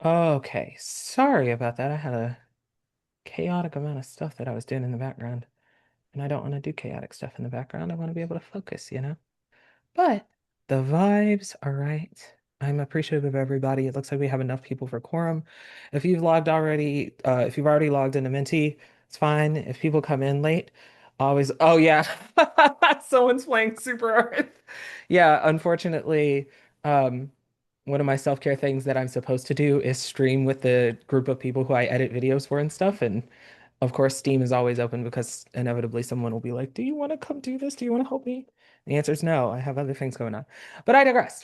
Okay, sorry about that. I had a chaotic amount of stuff that I was doing in the background, and I don't want to do chaotic stuff in the background. I want to be able to focus, you know? But the vibes are right. I'm appreciative of everybody. It looks like we have enough people for quorum. If you've already logged into Minty, it's fine. If people come in late, always, oh yeah, someone's playing Super Earth. Yeah, unfortunately, um, one of my self-care things that I'm supposed to do is stream with the group of people who I edit videos for and stuff. And of course, Steam is always open because inevitably someone will be like, "Do you want to come do this? Do you want to help me?" The answer is no. I have other things going on. But I digress.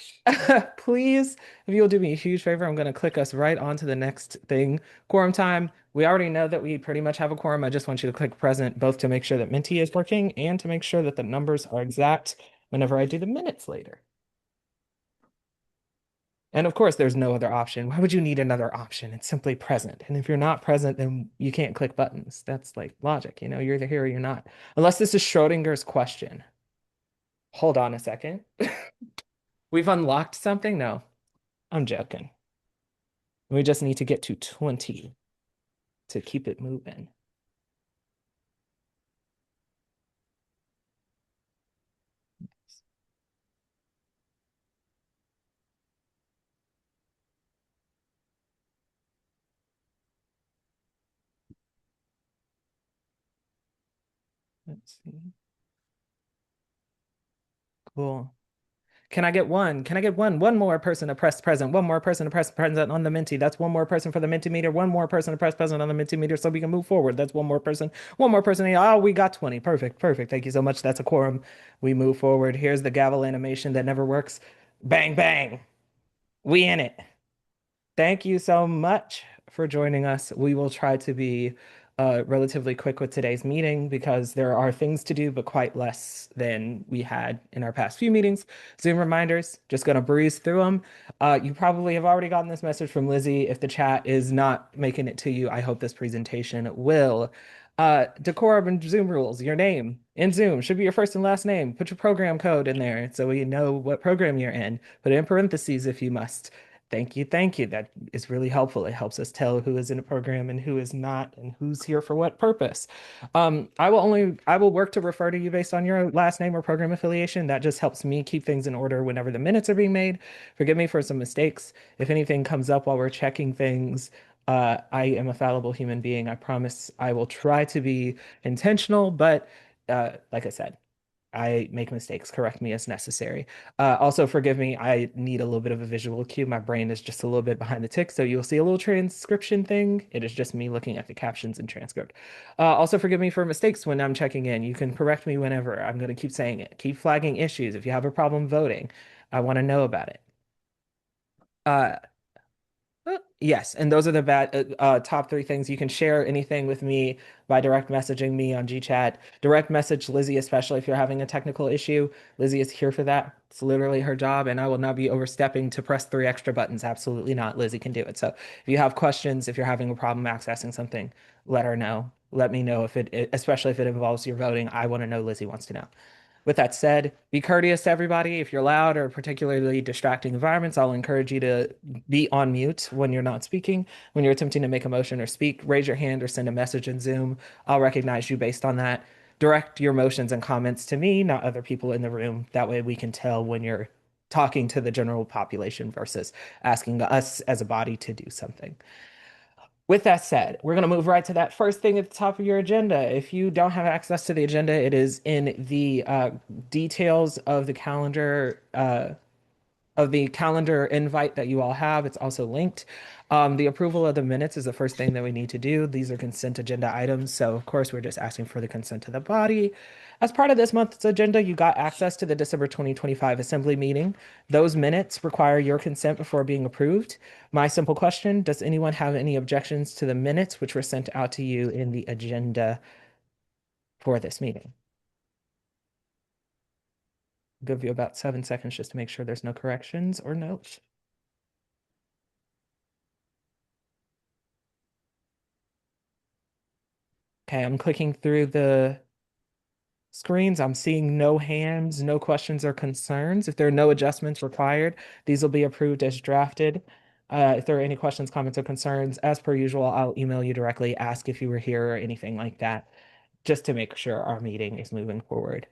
Please, if you'll do me a huge favor, I'm going to click us right onto the next thing. Quorum time. We already know that we pretty much have a quorum. I just want you to click present, both to make sure that Minty is working and to make sure that the numbers are exact whenever I do the minutes later. And of course, there's no other option. Why would you need another option? It's simply present. And if you're not present, then you can't click buttons. That's like logic, you know, you're either here or you're not. Unless this is Schrodinger's question. Hold on a second. We've unlocked something? No, I'm joking. We just need to get to 20 to keep it moving. Let's see. Cool. Can I get one? Can I get one? One more person to press present. One more person to press present on the Minty. That's one more person for the Minty meter. One more person to press present on the Minty meter so we can move forward. That's one more person. One more person. Oh, we got 20. Perfect. Perfect. Thank you so much. That's a quorum. We move forward. Here's the gavel animation that never works. Bang, bang. We in it. Thank you so much for joining us. We will try to be relatively quick with today's meeting because there are things to do, but quite less than we had in our past few meetings. Zoom reminders, just going to breeze through them. You probably have already gotten this message from Lizzie. If the chat is not making it to you, I hope this presentation will. Decorum and Zoom rules, your name in Zoom should be your first and last name. Put your program code in there so we know what program you're in. Put it in parentheses if you must. Thank you, thank you. That is really helpful. It helps us tell who is in a program and who is not and who's here for what purpose. I will work to refer to you based on your last name or program affiliation. That just helps me keep things in order whenever the minutes are being made. Forgive me for some mistakes. If anything comes up while we're checking things, I am a fallible human being. I promise I will try to be intentional, but like I said, I make mistakes, correct me as necessary. Also, forgive me, I need a little bit of a visual cue. My brain is just a little bit behind the tick, so you'll see a little transcription thing. It is just me looking at the captions and transcript. Also, forgive me for mistakes when I'm checking in. You can correct me whenever. I'm going to keep saying it. Keep flagging issues. If you have a problem voting, I want to know about it. Uh, Yes, and those are the top three things. You can share anything with me by direct messaging me on GChat. Direct message Lizzie, especially if you're having a technical issue. Lizzie is here for that. It's literally her job, and I will not be overstepping to press three extra buttons. Absolutely not. Lizzie can do it. So if you have questions, if you're having a problem accessing something, let her know. Let me know if especially if it involves your voting. I want to know. Lizzie wants to know. With that said, be courteous to everybody. If you're loud or particularly distracting environments, I'll encourage you to be on mute when you're not speaking. When you're attempting to make a motion or speak, raise your hand or send a message in Zoom. I'll recognize you based on that. Direct your motions and comments to me, not other people in the room. That way we can tell when you're talking to the general population versus asking us as a body to do something. With that said, we're going to move right to that first thing at the top of your agenda. If you don't have access to the agenda, it is in the details of the calendar invite that you all have. It's also linked. The approval of the minutes is the first thing that we need to do. These are consent agenda items. So, of course, we're just asking for the consent of the body. As part of this month's agenda, you got access to the December 2025 Assembly meeting. Those minutes require your consent before being approved. My simple question, does anyone have any objections to the minutes which were sent out to you in the agenda for this meeting? Give you about 7 seconds just to make sure there's no corrections or notes. Okay, I'm clicking through the screens. I'm seeing no hands, no questions or concerns. If there are no adjustments required, these will be approved as drafted. If there are any questions, comments, or concerns, as per usual, I'll email you directly, ask if you were here or anything like that, just to make sure our meeting is moving forward.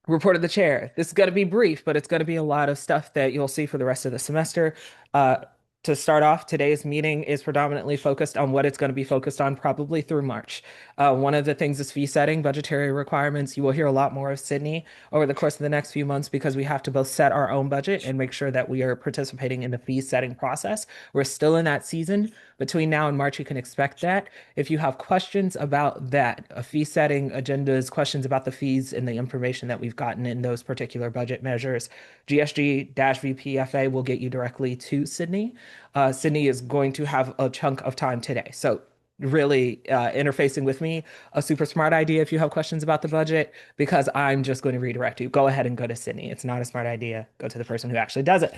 Report of the chair. This is going to be brief, but it's going to be a lot of stuff that you'll see for the rest of the semester. Uh, to start off, today's meeting is predominantly focused on what it's going to be focused on probably through March. One of the things is fee setting, budgetary requirements. You will hear a lot more of Sydney over the course of the next few months because we have to both set our own budget and make sure that we are participating in the fee setting process. We're still in that season. Between now and March, you can expect that. If you have questions about that, fee setting agendas, questions about the fees and the information that we've gotten in those particular budget measures, GSG-VPFA will get you directly to Sydney. Sydney is going to have a chunk of time today. So really interfacing with me, a super smart idea if you have questions about the budget, because I'm just going to redirect you. Go ahead and go to Sydney. It's not a smart idea. Go to the person who actually does it.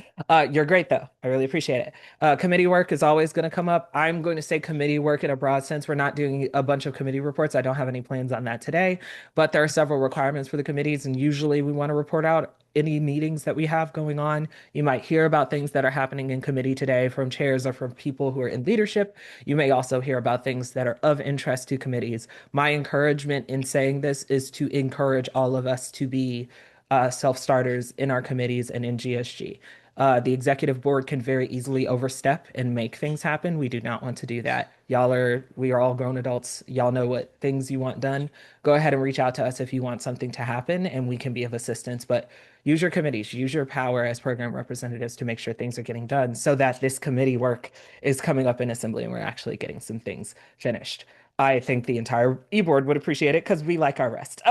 You're great, though. I really appreciate it. Committee work is always going to come up. I'm going to say committee work in a broad sense. We're not doing a bunch of committee reports. I don't have any plans on that today, but there are several requirements for the committees, and usually we want to report out any meetings that we have going on. You might hear about things that are happening in committee today from chairs or from people who are in leadership. You may also hear about things that are of interest to committees. My encouragement in saying this is to encourage all of us to be self-starters in our committees and in GSG. The executive board can very easily overstep and make things happen. We do not want to do that. We are all grown adults. Y'all know what things you want done. Go ahead and reach out to us if you want something to happen and we can be of assistance. But use your committees, use your power as program representatives to make sure things are getting done so that this committee work is coming up in assembly and we're actually getting some things finished. I think the entire e-board would appreciate it because we like our rest.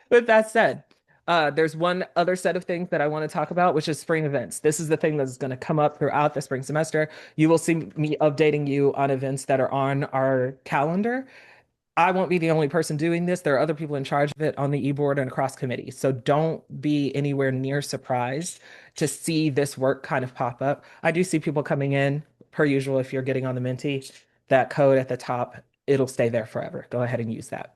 With that said, there's one other set of things that I want to talk about, which is spring events. This is the thing that's going to come up throughout the spring semester. You will see me updating you on events that are on our calendar. I won't be the only person doing this. There are other people in charge of it on the e-board and across committees. So don't be anywhere near surprised to see this work kind of pop up. I do see people coming in, per usual, if you're getting on the Menti, that code at the top, it'll stay there forever. Go ahead and use that.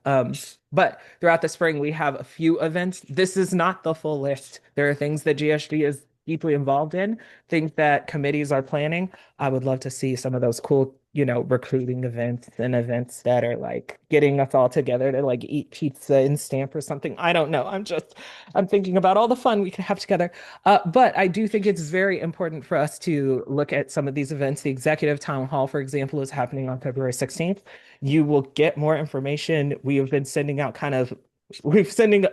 But throughout the spring, we have a few events. This is not the full list. There are things that GSG is deeply involved in, things that committees are planning. I would love to see some of those cool, recruiting events and events that are like getting us all together to like eat pizza and stamp or something. I don't know. I'm thinking about all the fun we could have together. But I do think it's very important for us to look at some of these events. The executive town hall, for example, is happening on February 16th. You will get more information. We have been sending out we're sending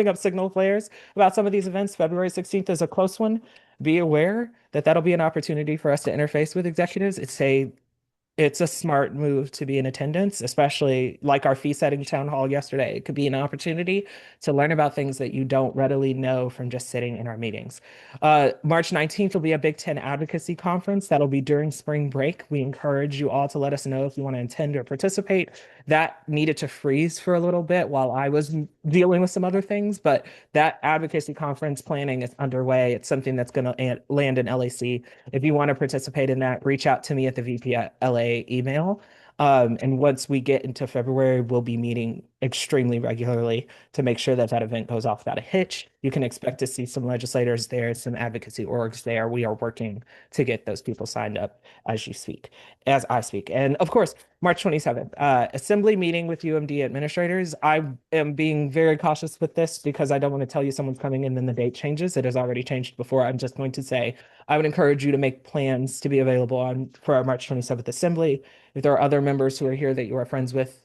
up signal flares about some of these events. February 16th is a close one. Be aware that that'll be an opportunity for us to interface with executives. It's a smart move to be in attendance, especially like our fee setting town hall yesterday. It could be an opportunity to learn about things that you don't readily know from just sitting in our meetings. March 19th will be a Big Ten advocacy conference. That'll be during spring break. We encourage you all to let us know if you want to attend or participate. That needed to freeze for a little bit while I was dealing with some other things, but that advocacy conference planning is underway. It's something that's going to land in LAC. If you want to participate in that, reach out to me at the VP at LA email. And once we get into February, we'll be meeting extremely regularly to make sure that that event goes off without a hitch. You can expect to see some legislators there, some advocacy orgs there. We are working to get those people signed up as you speak, as I speak. And of course, March 27th, assembly meeting with UMD administrators. I am being very cautious with this because I don't want to tell you someone's coming and then the date changes. It has already changed before. I'm just going to say I would encourage you to make plans to be available on for our March 27th assembly. If there are other members who are here that you are friends with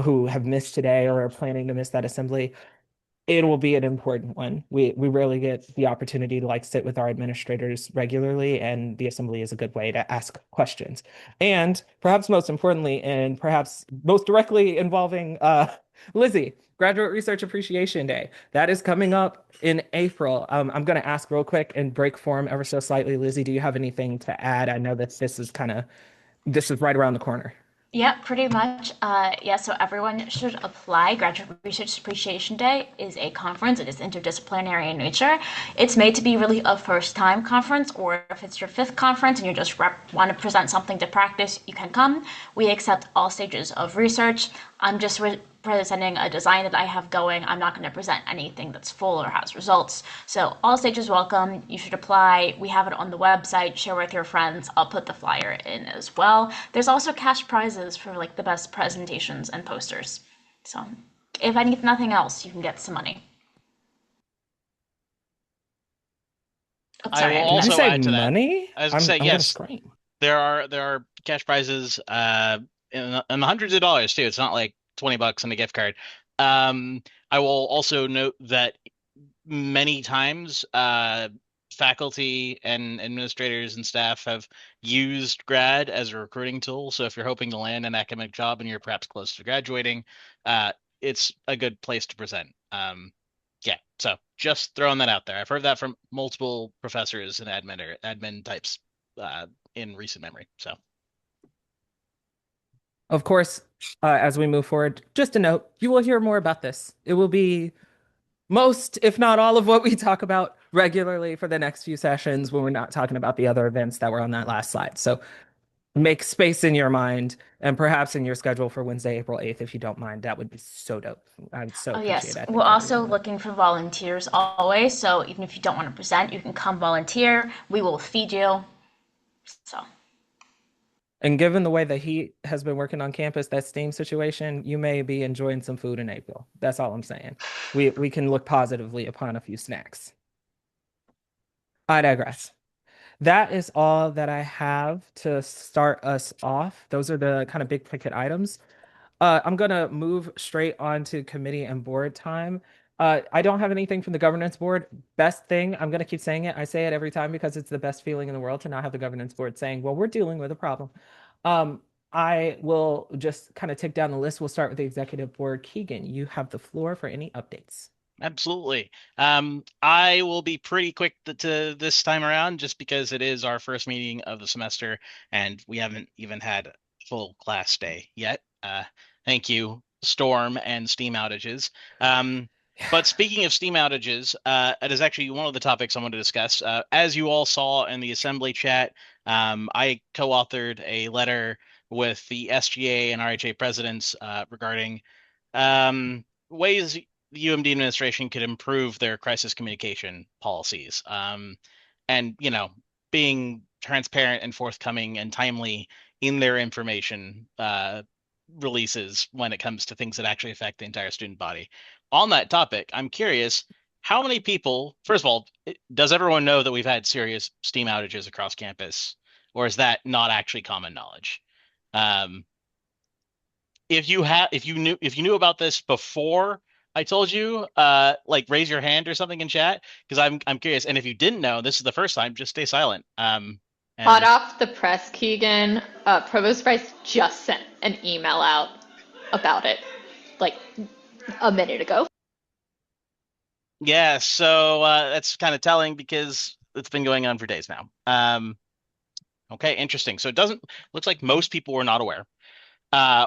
who have missed today or are planning to miss that assembly, it will be an important one. We rarely get the opportunity to like sit with our administrators regularly, and the assembly is a good way to ask questions. And perhaps most importantly, and perhaps most directly involving Lizzie, Graduate Research Appreciation Day. That is coming up in April. I'm going to ask real quick and break form ever so slightly. Lizzie, do you have anything to add? I know that this is right around the corner. Yeah, pretty much. Yeah, so everyone should apply. Graduate Research Appreciation Day is a conference. It is interdisciplinary in nature. It's made to be really a first-time conference, or if it's your fifth conference and you just want to present something to practice, you can come. We accept all stages of research. I'm just presenting a design that I have going. I'm not going to present anything that's full or has results. So all stages welcome. You should apply. We have it on the website. Share with your friends. I'll put the flyer in as well. There's also cash prizes for like the best presentations and posters. So if I need nothing else, you can get some money. Oh, I sorry, will I did Did that. you also say add to that. money? I was gonna I'm say I'm gonna yes, scream. there are cash prizes in the hundreds of dollars too. It's not like $20 and a gift card. I will also note that many times faculty and administrators and staff have used grad as a recruiting tool. So if you're hoping to land an academic job and you're perhaps close to graduating, uh, it's a good place to present. Yeah, so just throwing that out there. I've heard that from multiple professors and admin types in recent memory. So Of course, as we move forward, just a note, you will hear more about this. It will be most, if not all, of what we talk about regularly for the next few sessions when we're not talking about the other events that were on that last slide. So make space in your mind and perhaps in your schedule for Wednesday, April 8th, if you don't mind. That would be so dope. I would so Oh, appreciate yes. it. I We're think also everyone would. looking for volunteers always. So even if you don't want to present, you can come volunteer. We will feed you. So. And given the way the heat has been working on campus, that steam situation, you may be enjoying some food in April. That's all I'm saying. We can look positively upon a few snacks. I digress. That is all that I have to start us off. Those are the kind of big ticket items. I'm gonna move straight on to committee and board time. I don't have anything from the governance board. Best thing, I'm gonna keep saying it. I say it every time because it's the best feeling in the world to not have the governance board saying, "Well, we're dealing with a problem." Um, I will just kind of tick down the list. We'll start with the executive board. Keegan, you have the floor for any updates. absolutely. I will be pretty quick to this time around just because it is our first meeting of the semester and we haven't even had full class day yet. Thank you, storm and steam outages. Um, but speaking of steam outages, it is actually one of the topics I want to discuss. As you all saw in the assembly chat, I co-authored a letter with the SGA and RHA presidents regarding ways the UMD administration could improve their crisis communication policies. And, being transparent and forthcoming and timely in their information releases when it comes to things that actually affect the entire student body. On that topic, I'm curious how many people, first of all, does everyone know that we've had serious steam outages across campus, or is that not actually common knowledge? Um, if you knew about this before I told you, like raise your hand or something in chat because I'm curious. And if you didn't know, this is the first time, just stay silent. Hot And off the press, Keegan, Provost Bryce just sent an email out about it like a minute ago. yeah, so that's kind of telling because it's been going on for days now. Okay, interesting. So it doesn't looks like most people were not aware.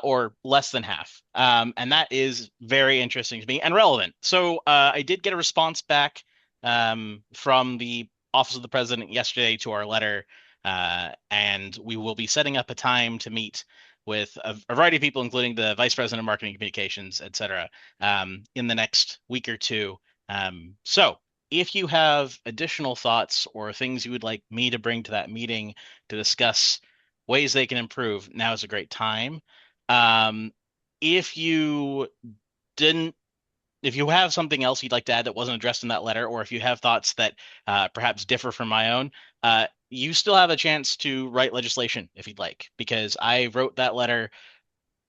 Or less than half. And that is very interesting to me and relevant. So I did get a response back from the Office of the President yesterday to our letter, and we will be setting up a time to meet with a variety of people, including the vice president of marketing communications, et cetera, in the next week or two. So if you have additional thoughts or things you would like me to bring to that meeting to discuss ways they can improve, now is a great time. Um, if you didn't if you have something else you'd like to add that wasn't addressed in that letter, or if you have thoughts that perhaps differ from my own, you still have a chance to write legislation if you'd like, because I wrote that letter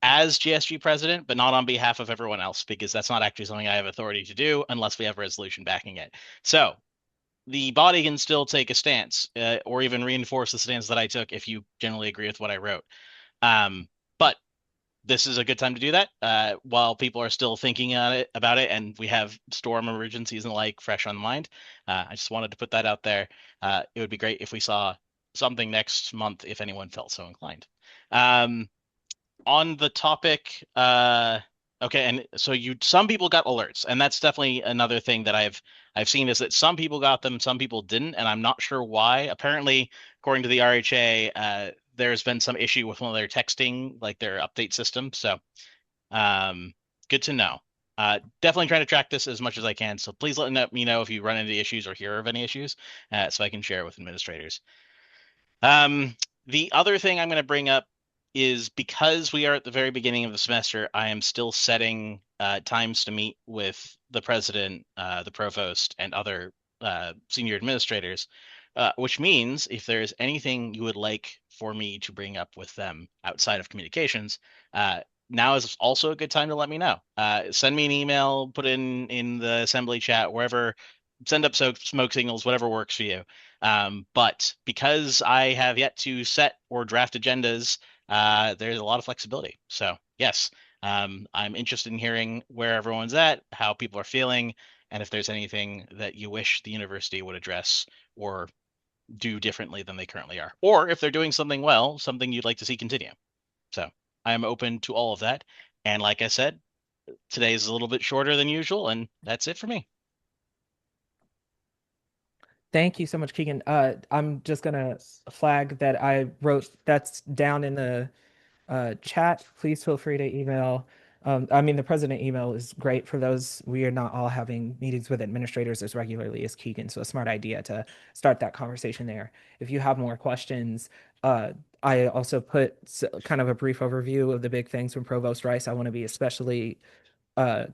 as GSG president, but not on behalf of everyone else, because that's not actually something I have authority to do unless we have a resolution backing it. So the body can still take a stance, or even reinforce the stance that I took if you generally agree with what I wrote. But this is a good time to do that while people are still thinking on it about it, and we have storm emergencies and the like fresh on mind. I just wanted to put that out there. It would be great if we saw something next month if anyone felt so inclined. Um, on the topic, okay, and so some people got alerts, and that's definitely another thing that I've seen is that some people got them, some people didn't, and I'm not sure why. Apparently, according to the RHA, there's been some issue with one of their texting, like their update system. So, um, good to know. Definitely trying to track this as much as I can. So please let me know if you run into issues or hear of any issues, so I can share with administrators. The other thing I'm going to bring up is because we are at the very beginning of the semester, I am still setting times to meet with the president, the provost, and other senior administrators, which means if there is anything you would like for me to bring up with them outside of communications, now is also a good time to let me know. Send me an email, put in the assembly chat, wherever, send up smoke signals, whatever works for you. But because I have yet to set or draft agendas, there's a lot of flexibility. So yes, I'm interested in hearing where everyone's at, how people are feeling, and if there's anything that you wish the university would address or do differently than they currently are, or if they're doing something well, something you'd like to see continue. So I am open to all of that. And like I said, today is a little bit shorter than usual, and that's it for me. Thank you so much, Keegan. I'm just gonna flag that I wrote that's down in the chat. Please feel free to email. I mean, the president email is great for those. We are not all having meetings with administrators as regularly as Keegan, so a smart idea to start that conversation there. If you have more questions, uh, I also put kind of a brief overview of the big things from Provost Rice. I want to be especially uh,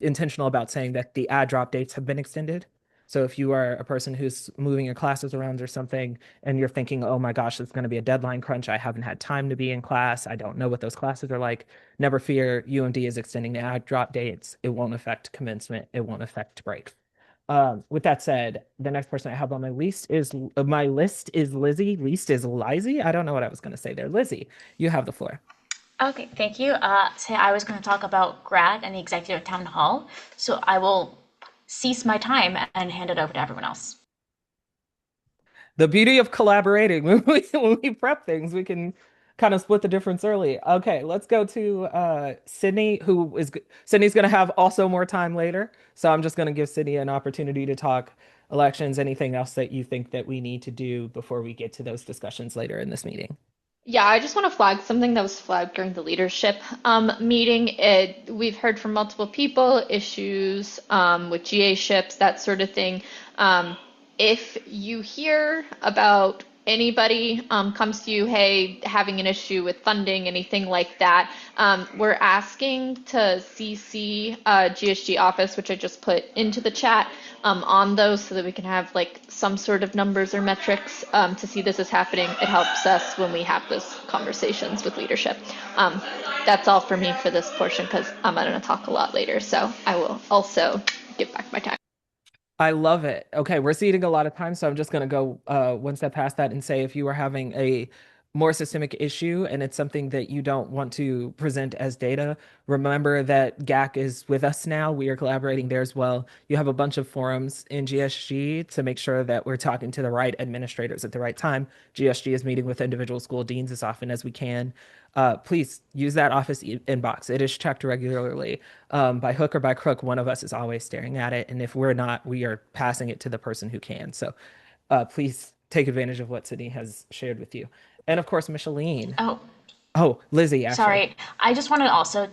intentional about saying that the add drop dates have been extended. So if you are a person who's moving your classes around or something and you're thinking, oh my gosh, it's going to be a deadline crunch. I haven't had time to be in class. I don't know what those classes are like. Never fear, UMD is extending the add drop dates. It won't affect commencement. It won't affect break. With that said, the next person I have on my list is Lizzie. Least is Lizzie. I don't know what I was going to say there. Lizzie, you have the floor. Okay, thank you. So I was going to talk about grad and the executive town hall. So I will cease my time and hand it over to everyone else. The beauty of collaborating when we prep things, we can kind of split the difference early. Okay, let's go to Sydney, Sydney's going to have also more time later. So I'm just going to give Sydney an opportunity to talk elections, anything else that you think that we need to do before we get to those discussions later in this meeting. Yeah, I just want to flag something that was flagged during the leadership meeting. We've heard from multiple people issues with GA ships, that sort of thing. If you hear about anybody comes to you, hey, having an issue with funding, anything like that, we're asking to CC GSG office, which I just put into the chat, on those so that we can have like some sort of numbers or metrics to see this is happening. It helps us when we have those conversations with leadership. That's all for me for this portion because I'm going to talk a lot later. So I will also give back my time. I love it. Okay, we're ceding a lot of time, so I'm just going to go one step past that and say if you are having a more systemic issue and it's something that you don't want to present as data, remember that GAC is with us now. We are collaborating there as well. You have a bunch of forums in GSG to make sure that we're talking to the right administrators at the right time. GSG is meeting with individual school deans as often as we can. Please use that office inbox. It is checked regularly. By hook or by crook, one of us is always staring at it. And if we're not, we are passing it to the person who can. So please take advantage of what Sydney has shared with you. And of course, Micheline. Oh, Oh, Lizzie, actually. Sorry, I just want to also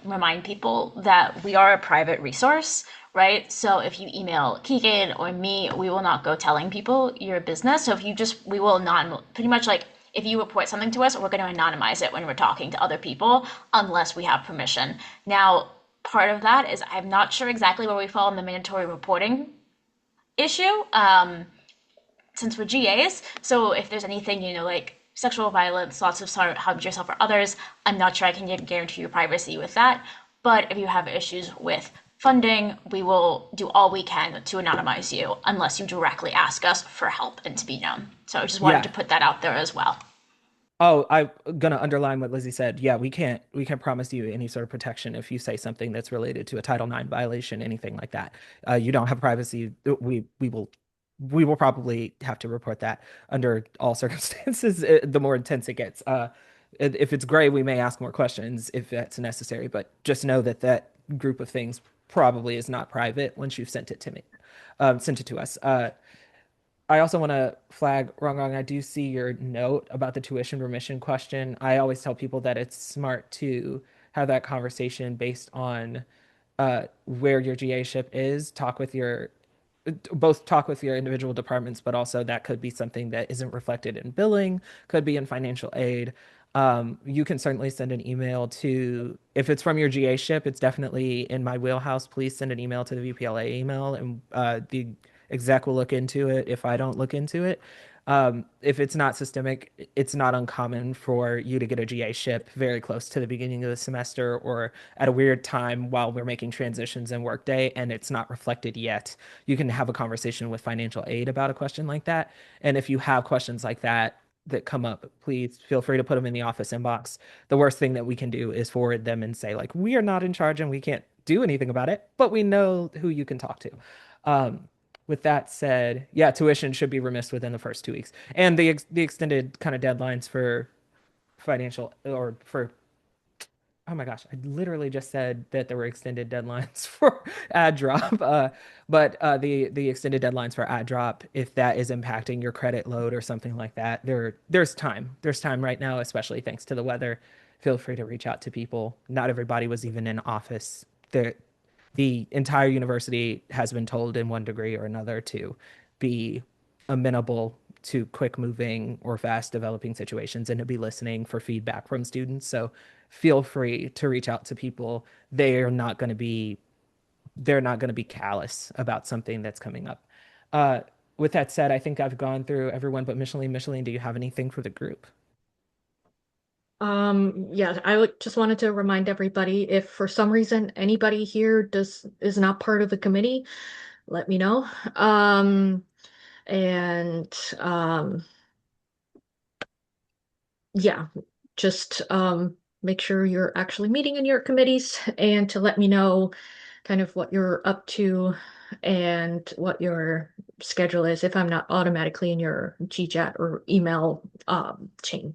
remind people that we are a private resource, right? So if you email Keegan or me, we will not go telling people your business. So if you just, we will not pretty much like if you report something to us, we're going to anonymize it when we're talking to other people unless we have permission. Now, part of that is I'm not sure exactly where we fall in the mandatory reporting issue. Since we're GAs. So if there's anything, like sexual violence, lots of harm to yourself or others, I'm not sure I can guarantee your privacy with that. But if you have issues with funding, we will do all we can to anonymize you unless you directly ask us for help and to be known. So I just wanted to Yeah. put that out there as well. Oh, I'm gonna underline what Lizzie said. Yeah, we can't promise you any sort of protection if you say something that's related to a Title IX violation, anything like that. You don't have privacy. We will probably have to report that under all circumstances. The more intense it gets. If it's gray, we may ask more questions if that's necessary. But just know that that group of things probably is not private once you've sent it to me, sent it to us. I also want to flag wrong. I do see your note about the tuition remission question. I always tell people that it's smart to have that conversation based on where your GA ship is. Talk with your individual departments, but also that could be something that isn't reflected in billing, could be in financial aid. You can certainly send an email to, if it's from your GA ship, it's definitely in my wheelhouse. Please send an email to the VPLA email, and the exec will look into it if I don't look into it. If it's not systemic, it's not uncommon for you to get a GA ship very close to the beginning of the semester or at a weird time while we're making transitions in Workday and it's not reflected yet. You can have a conversation with financial aid about a question like that. And if you have questions like that come up, please feel free to put them in the office inbox. The worst thing that we can do is forward them and say, like, we are not in charge and we can't do anything about it, but we know who you can talk to. Um, with that said, yeah, tuition should be remissed within the first 2 weeks, and the extended kind of deadlines for financial or for oh my gosh, I literally just said that there were extended deadlines for ad drop. But the extended deadlines for ad drop, if that is impacting your credit load or something like that, there's time. There's time right now, especially thanks to the weather. Feel free to reach out to people. Not everybody was even in office. The entire university has been told in one degree or another to be amenable to quick moving or fast developing situations and to be listening for feedback from students. So feel free to reach out to people. They're not going to be callous about something that's coming up. Uh, with that said, I think I've gone through everyone but Micheline. Micheline, do you have anything for the group? Yeah, just wanted to remind everybody if for some reason anybody here is not part of the committee, let me know. And yeah, just make sure you're actually meeting in your committees and to let me know kind of what you're up to and what your schedule is if I'm not automatically in your GChat or email chain.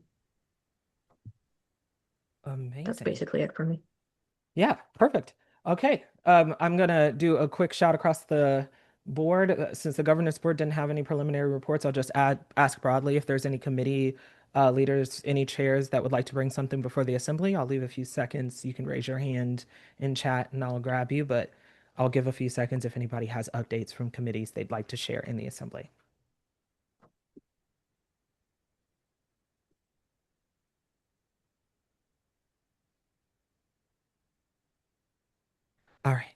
That's Amazing. basically it for me. Yeah, perfect. Okay. I'm gonna do a quick shout across the board. Since the governance board didn't have any preliminary reports, I'll just ask broadly if there's any committee leaders, any chairs that would like to bring something before the assembly. I'll leave a few seconds. You can raise your hand in chat and I'll grab you, but I'll give a few seconds if anybody has updates from committees they'd like to share in the assembly. All right.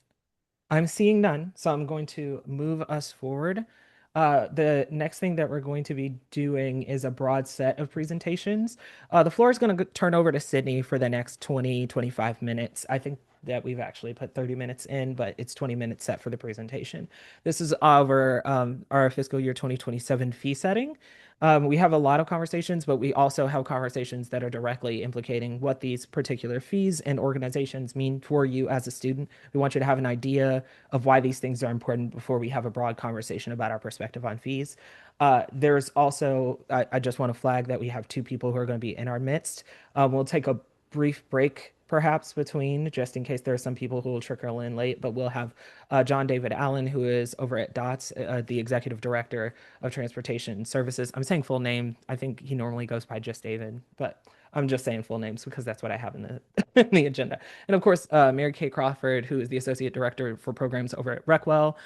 I'm seeing none, so I'm going to move us forward. The next thing that we're going to be doing is a broad set of presentations. The floor is going to turn over to Sydney for the next 20, 25 minutes. I think that we've actually put 30 minutes in, but it's 20 minutes set for the presentation. This is our fiscal year 2027 fee setting. We have a lot of conversations, but we also have conversations that are directly implicating what these particular fees and organizations mean for you as a student. We want you to have an idea of why these things are important before we have a broad conversation about our perspective on fees. There's also, I just want to flag that we have two people who are going to be in our midst. We'll take a brief break perhaps between, just in case there are some people who will trickle in late, but we'll have John David Allen, who is over at DOTS, the Executive Director of Transportation Services. I'm saying full name. I think he normally goes by just David, but I'm just saying full names because that's what I have in the in the agenda. And of course, Mary Kay Crawford, who is the associate director for programs over at Recwell.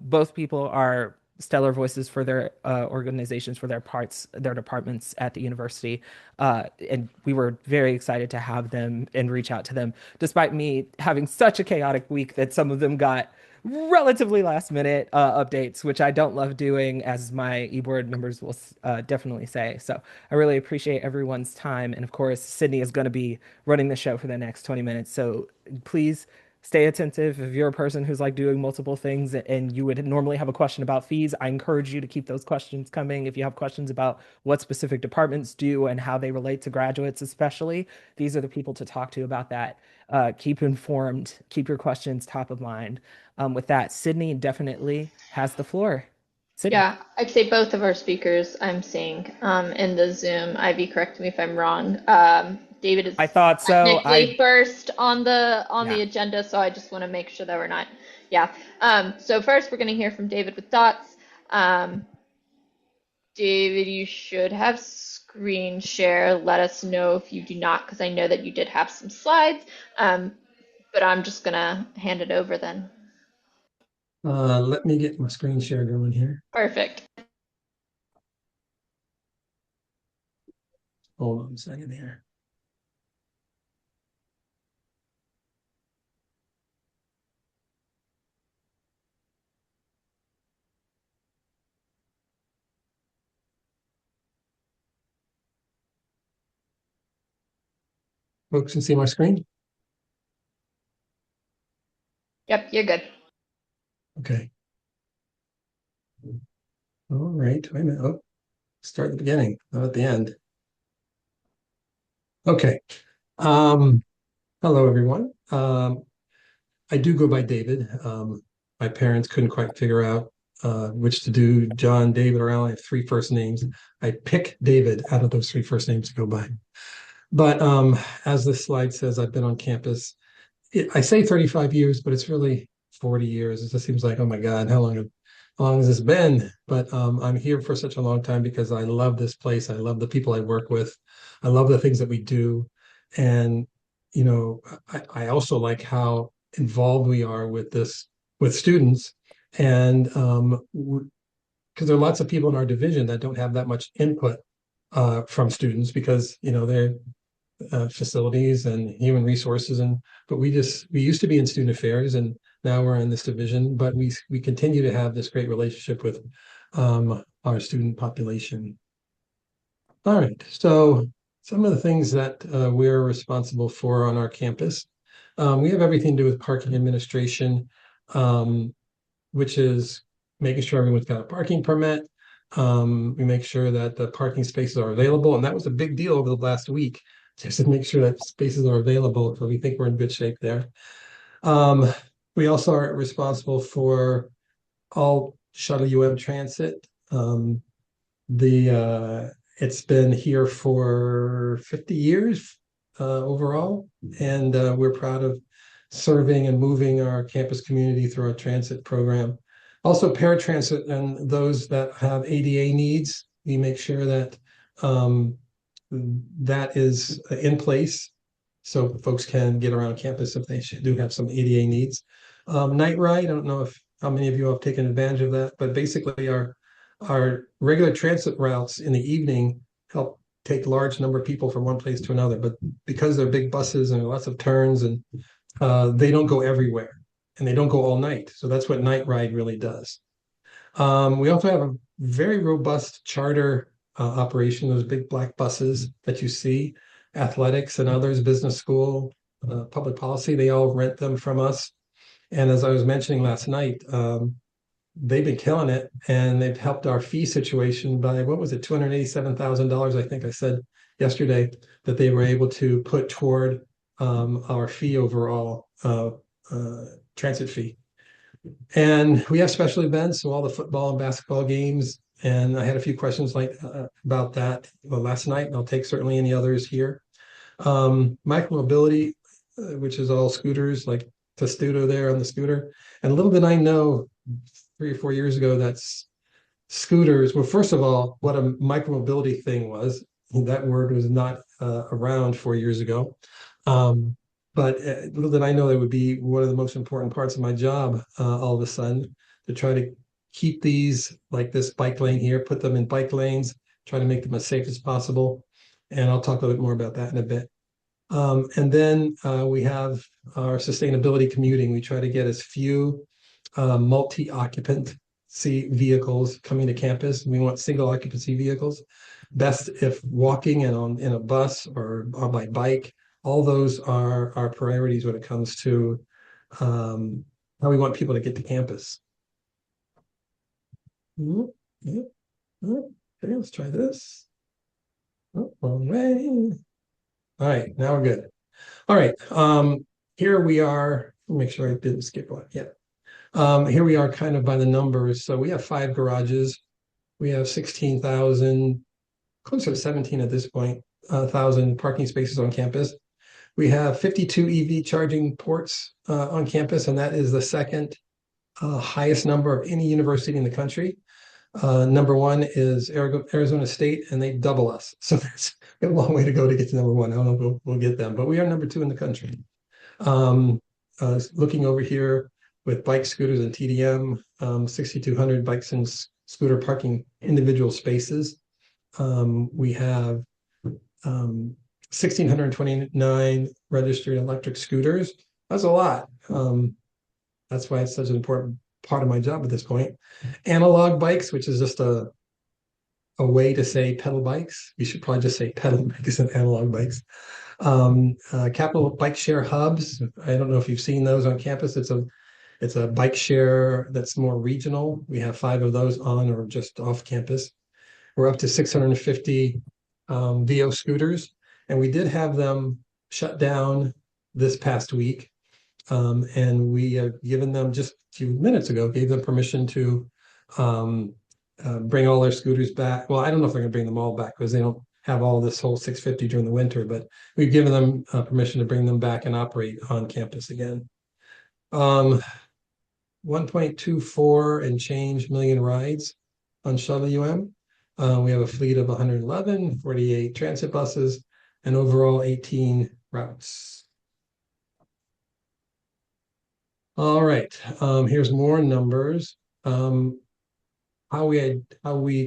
Both people are stellar voices for their organizations, for their parts, their departments at the university. And we were very excited to have them and reach out to them, despite me having such a chaotic week that some of them got relatively last minute updates, which I don't love doing, as my e-board members will definitely say. So I really appreciate everyone's time. And of course, Sydney is going to be running the show for the next 20 minutes. So please stay attentive. If you're a person who's like doing multiple things and you would normally have a question about fees, I encourage you to keep those questions coming. If you have questions about what specific departments do and how they relate to graduates, especially, these are the people to talk to about that. Keep informed, keep your questions top of mind. With that, Sydney definitely has the floor. Sydney. Yeah, I'd say both of our speakers I'm seeing in the Zoom. Ivy, correct me if I'm wrong. David I is thought so. technically first on the Yeah. agenda, so I just want to make sure that we're not. Yeah. So first we're going to hear from David with thoughts. Um, David, you should have screen share. Let us know if you do not, because I know that you did have some slides. Um, but I'm just gonna hand it over then. Let me get my screen share going here. Perfect. Hold on a second here. Folks can see my screen? Yep, you're good. Okay. All right. Wait a minute. Oh, start at the beginning, not at the end. Okay. Um, Hello, everyone. I do go by David. My parents couldn't quite figure out which to do, John, David, or Alan. I have three first names. I pick David out of those three first names to go by. But as this slide says, I've been on campus. I say 35 years, but it's really 40 years. It just seems like, oh my God, how long has this been? But I'm here for such a long time because I love this place. I love the people I work with. I love the things that we do. And, you know, I also like how involved we are with with students. And because there are lots of people in our division that don't have that much input from students because, you know, they're facilities and human resources, and but we used to be in student affairs, and now we're in this division, but we continue to have this great relationship with our student population. All right, so some of the things that we're responsible for on our campus, we have everything to do with parking administration, which is making sure everyone's got a parking permit. We make sure that the parking spaces are available, and that was a big deal over the last week, just to make sure that spaces are available. So we think we're in good shape there. Um, we also are responsible for all shuttle transit. The It's been here for 50 years overall, and we're proud of serving and moving our campus community through our transit program. Also, paratransit and those that have ADA needs, we make sure that that is in place so folks can get around campus if they do have some ADA needs. Night ride, I don't know if how many of you have taken advantage of that, but basically our regular transit routes in the evening help take large number of people from one place to another. But because they're big buses and lots of turns, and they don't go everywhere and they don't go all night. So that's what night ride really does. We also have a very robust charter operation, those big black buses that you see, athletics and others, business school, public policy, they all rent them from us. And as I was mentioning last night, they've been killing it, and they've helped our fee situation by, what was it, $287,000, I think I said yesterday, that they were able to put toward our fee overall, transit fee. And we have special events, so all the football and basketball games. And I had a few questions about that last night, and I'll take certainly any others here. Micromobility, which is all scooters, like Testudo there on the scooter. And little did I know 3 or 4 years ago that's scooters. Well, first of all, what a micromobility thing was. That word was not around 4 years ago. But little did I know that would be one of the most important parts of my job all of a sudden, to try to keep these, like this bike lane here, put them in bike lanes, try to make them as safe as possible. And I'll talk a little bit more about that in a bit. And then we have our sustainability commuting. We try to get as few multi-occupancy vehicles coming to campus. We want single occupancy vehicles. Best if walking and in a bus or on my bike. All those are our priorities when it comes to how we want people to get to campus. Okay, let's try this. Oh, wrong way. All right, now we're good. All right, here we are. Make sure I didn't skip one. Yeah. Here we are kind of by the numbers. So we have 5 garages. We have 16,000, closer to 17 at this point, 1,000 parking spaces on campus. We have 52 EV charging ports on campus, and that is the second highest number of any university in the country. Number 1 is Arizona State, and they double us. So there's a long way to go to get to number 1. I don't know if we'll get them, but we are number 2 in the country. Looking over here with bike, scooters, and TDM, 6,200 bikes and scooter parking individual spaces. We have 1,629 registered electric scooters. That's a lot. That's why it's such an important part of my job at this point. Analog bikes, which is just a way to say pedal bikes. We should probably just say pedal bikes and analog bikes. Capital Bike Share hubs. I don't know if you've seen those on campus. It's a bike share that's more regional. We have 5 of those on or just off campus. We're up to 650 VO scooters, and we did have them shut down this past week. And we have given them, just a few minutes ago, gave them permission to bring all their scooters back. Well, I don't know if they're going to bring them all back because they don't have all this whole 650 during the winter, but we've given them permission to bring them back and operate on campus again. 1.24 and change million rides on Shuttle UM. We have a fleet of 111, 48 transit buses, and overall 18 routes. All right, here's more numbers. How we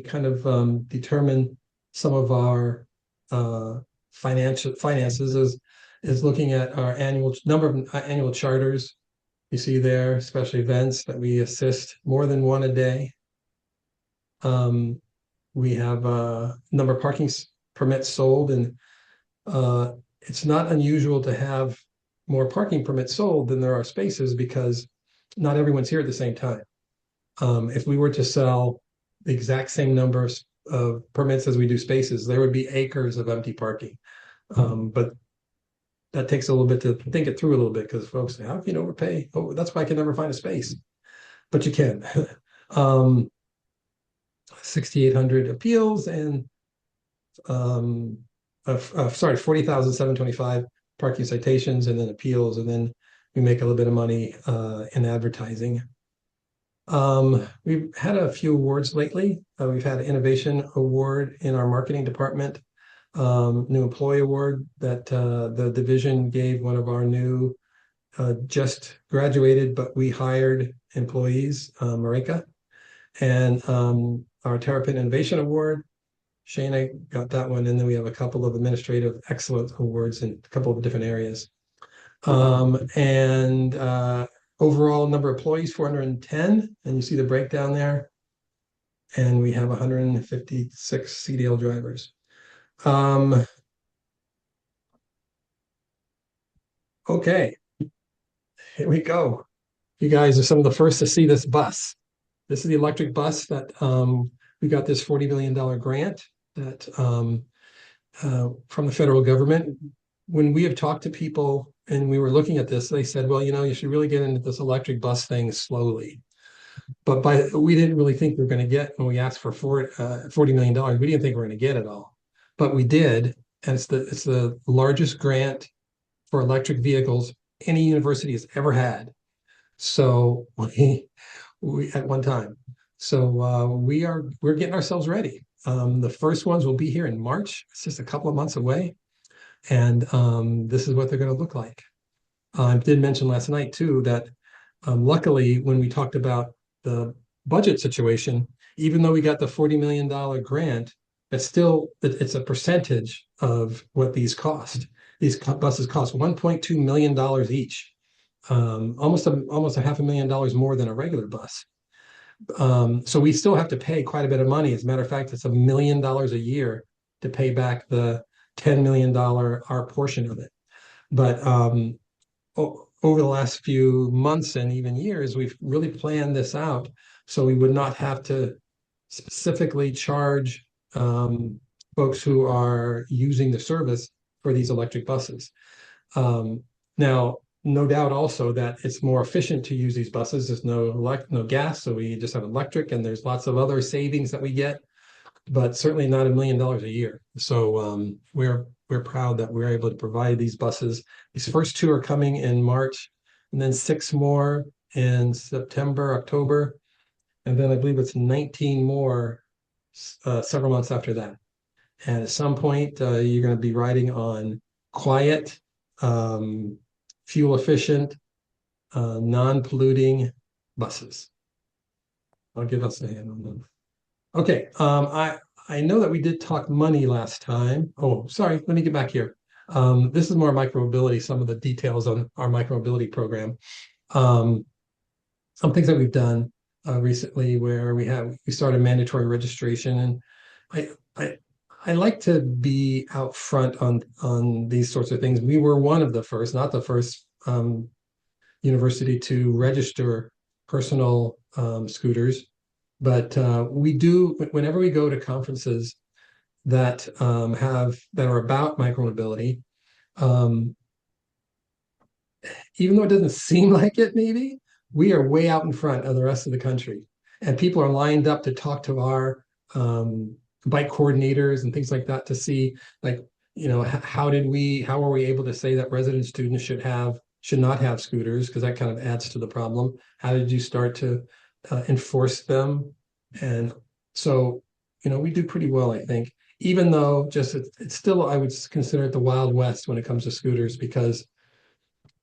kind of determine some of our finances is looking at our number of annual charters. You see there, special events that we assist, more than one a day. We have a number of parking permits sold, and it's not unusual to have more parking permits sold than there are spaces because not everyone's here at the same time. If we were to sell the exact same number of permits as we do spaces, there would be acres of empty parking. But that takes a little bit to think it through a little bit because folks say, how can you overpay? Oh, that's why I can never find a space. But you can. 6,800 appeals and 40,725 parking citations and then appeals, and then we make a little bit of money in advertising. We've had a few awards lately. We've had an innovation award in our marketing department, new employee award that the division gave one of our new just graduated, but we hired employees, Marika, and our Terrapin Innovation Award. Shana got that one, and then we have a couple of administrative excellence awards in a couple of different areas. And overall number of employees, 410, and you see the breakdown there. And we have 156 CDL drivers. Okay, here we go. You guys are some of the first to see this bus. This is the electric bus that we got this $40 million grant that from the federal government. When we have talked to people and we were looking at this, they said, well, you should really get into this electric bus thing slowly. But we didn't really think we were going to get, when we asked for $40 million, we didn't think we were going to get it all. But we did, and it's the largest grant for electric vehicles any university has ever had. So we at one time. So we're getting ourselves ready. The first ones will be here in March. It's just a couple of months away. And this is what they're going to look like. I did mention last night too that luckily when we talked about the budget situation, even though we got the $40 million grant, it's a percentage of what these cost. These buses cost $1.2 million each, almost a $500,000 more than a regular bus. So we still have to pay quite a bit of money. As a matter of fact, it's $1 million a year to pay back the $10 million our portion of it. But over the last few months and even years, we've really planned this out so we would not have to specifically charge folks who are using the service for these electric buses. Now, no doubt also that it's more efficient to use these buses. There's no gas, so we just have electric, and there's lots of other savings that we get, but certainly not $1 million a year. So we're proud that we're able to provide these buses. These first two are coming in March, and then 6 more in September, October, and then I believe it's 19 more several months after that. And at some point, you're going to be riding on quiet, fuel efficient, non-polluting buses. I'll give us a hand on them. Okay, I know that we did talk money last time. Oh, sorry, let me get back here. This is more micromobility, some of the details on our micromobility program. Some things that we've done recently where we started mandatory registration, and I like to be out front on these sorts of things. We were one of the first, not the first university to register personal scooters, but we do whenever we go to conferences that are about micromobility. Even though it doesn't seem like it, maybe we are way out in front of the rest of the country, and people are lined up to talk to our bike coordinators and things like that to see, like, how are we able to say that resident students should not have scooters, because that kind of adds to the problem. How did you start to enforce them? And so, we do pretty well, I think, even though it's still, I would consider it the Wild West when it comes to scooters, because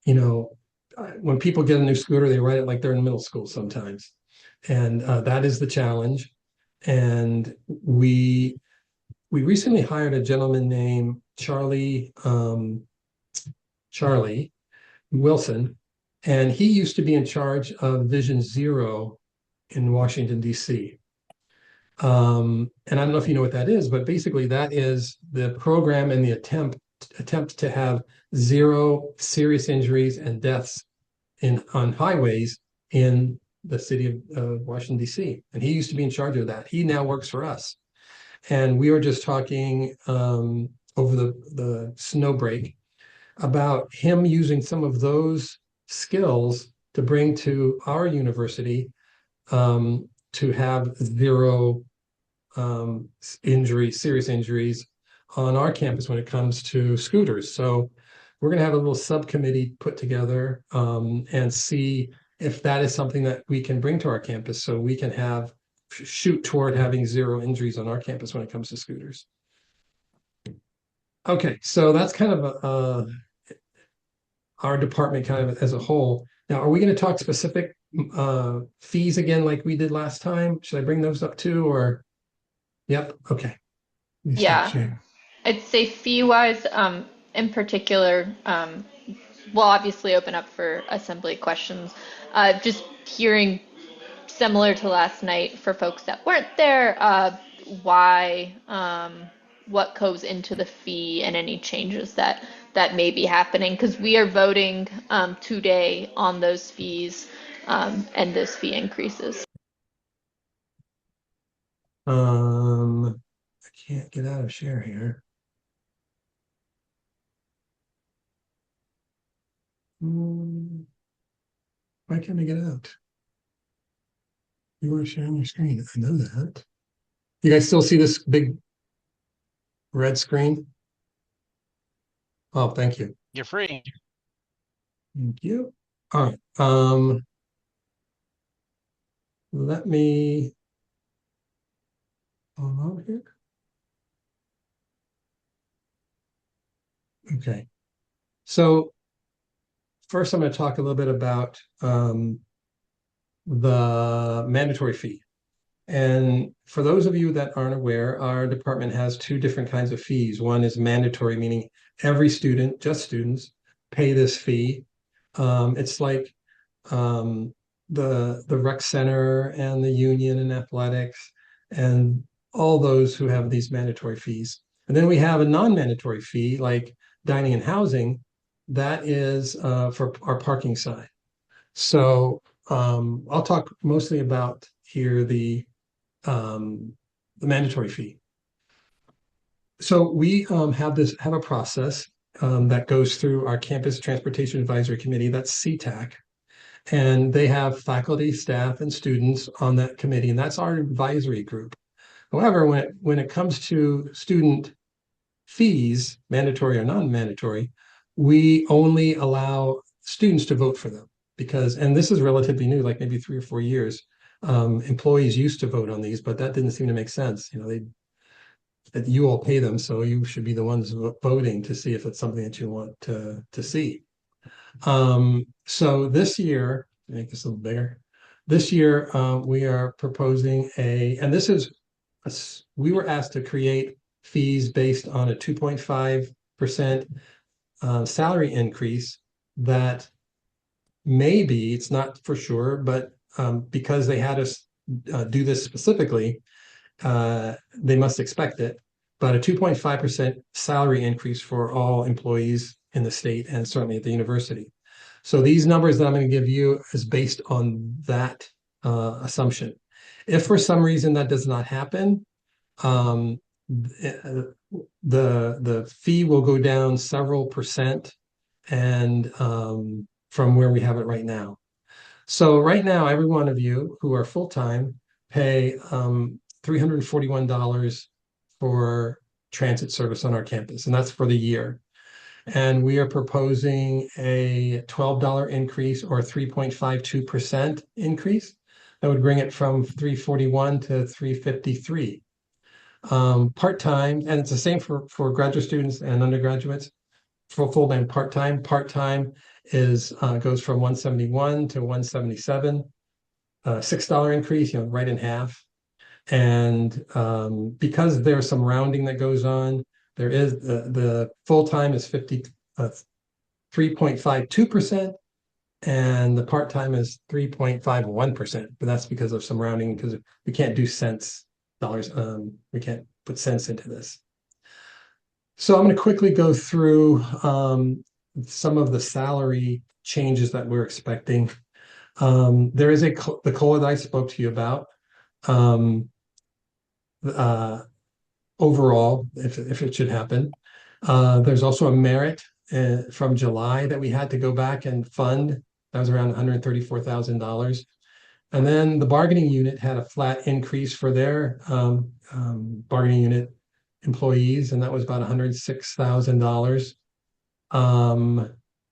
when people get a new scooter, they ride it like they're in middle school sometimes. And that is the challenge. And we recently hired a gentleman named Charlie Wilson, and he used to be in charge of Vision Zero in Washington, D.C. And I don't know if you know what that is, but basically that is the program and the attempt to have zero serious injuries and deaths on highways in the city of Washington, D.C. And he used to be in charge of that. He now works for us. And we were just talking over the snow break about him using some of those skills to bring to our university, to have zero serious injuries on our campus when it comes to scooters. So we're going to have a little subcommittee put together and see if that is something that we can bring to our campus, so we can shoot toward having zero injuries on our campus when it comes to scooters. Okay, so that's kind of our department kind of as a whole. Now, are we going to talk specific fees again like we did last time? Should I bring those up too, or? Yep, okay. Let me stop Yeah, sharing. I'd say fee-wise, in particular, we'll obviously open up for assembly questions. Just hearing similar to last night for folks that weren't there, why, what goes into the fee and any changes that may be happening, because we are voting today on those fees and those fee increases. I can't get out of share here. Why can't I get out? You are sharing your screen. I know that. You guys still see this big red screen? Oh, thank you. You're free. Thank you. All right. Let me hold on here. Okay. So first, I'm going to talk a little bit about the mandatory fee. And for those of you that aren't aware, our department has two different kinds of fees. One is mandatory, meaning every student, just students, pay this fee. It's like um, the rec center and the union and athletics and all those who have these mandatory fees. And then we have a non-mandatory fee like dining and housing. That is for our parking side. So I'll talk mostly about here um, the mandatory fee. So we have a process that goes through our Campus Transportation Advisory Committee, that's CTAC, and they have faculty, staff, and students on that committee, and that's our advisory group. However, when it comes to student fees, mandatory or non-mandatory, we only allow students to vote for them because, and this is relatively new, like maybe 3 or 4 years. Employees used to vote on these, but that didn't seem to make sense. That you all pay them, so you should be the ones voting to see if it's something that you want to see. So this year, make this a little bigger. This year, we are proposing and this is, we were asked to create fees based on a 2.5% salary increase that maybe, it's not for sure, but because they had us do this specifically, they must expect it. But a 2.5% salary increase for all employees in the state and certainly at the university. So these numbers that I'm going to give you is based on that assumption. If for some reason that does not happen, um, the fee will go down several percent and from where we have it right now. So right now, every one of you who are full-time pay $341 for transit service on our campus, and that's for the year. And we are proposing a $12 increase or 3.52% increase. That would bring it from 341 to 353. Part-time, and it's the same for graduate students and undergraduates. For full-time, part-time. Part-time is goes from 171 to 177. $6 increase, right in half. And because there's some rounding that goes on, there is the full-time is 3.52%, and the part-time is 3.51%. But that's because of some rounding, because we can't do cents, dollars. We can't put cents into this. So I'm going to quickly go through some of the salary changes that we're expecting. There is the COLA that I spoke to you about. Overall, if it should happen. There's also a merit from July that we had to go back and fund. That was around $134,000. And then the bargaining unit had a flat increase for their bargaining unit employees, and that was about $106,000.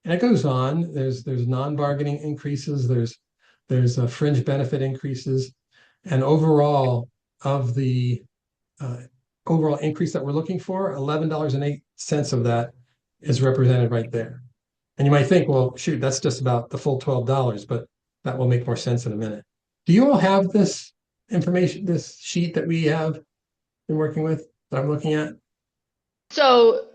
And it goes on. There's non-bargaining increases. There's fringe benefit increases, and overall of the overall increase that we're looking for, $11.08 of that is represented right there. And you might think, well, shoot, that's just about the full $12, but that will make more sense in a minute. Do you all have this information, this sheet that we have been working with that I'm looking at? So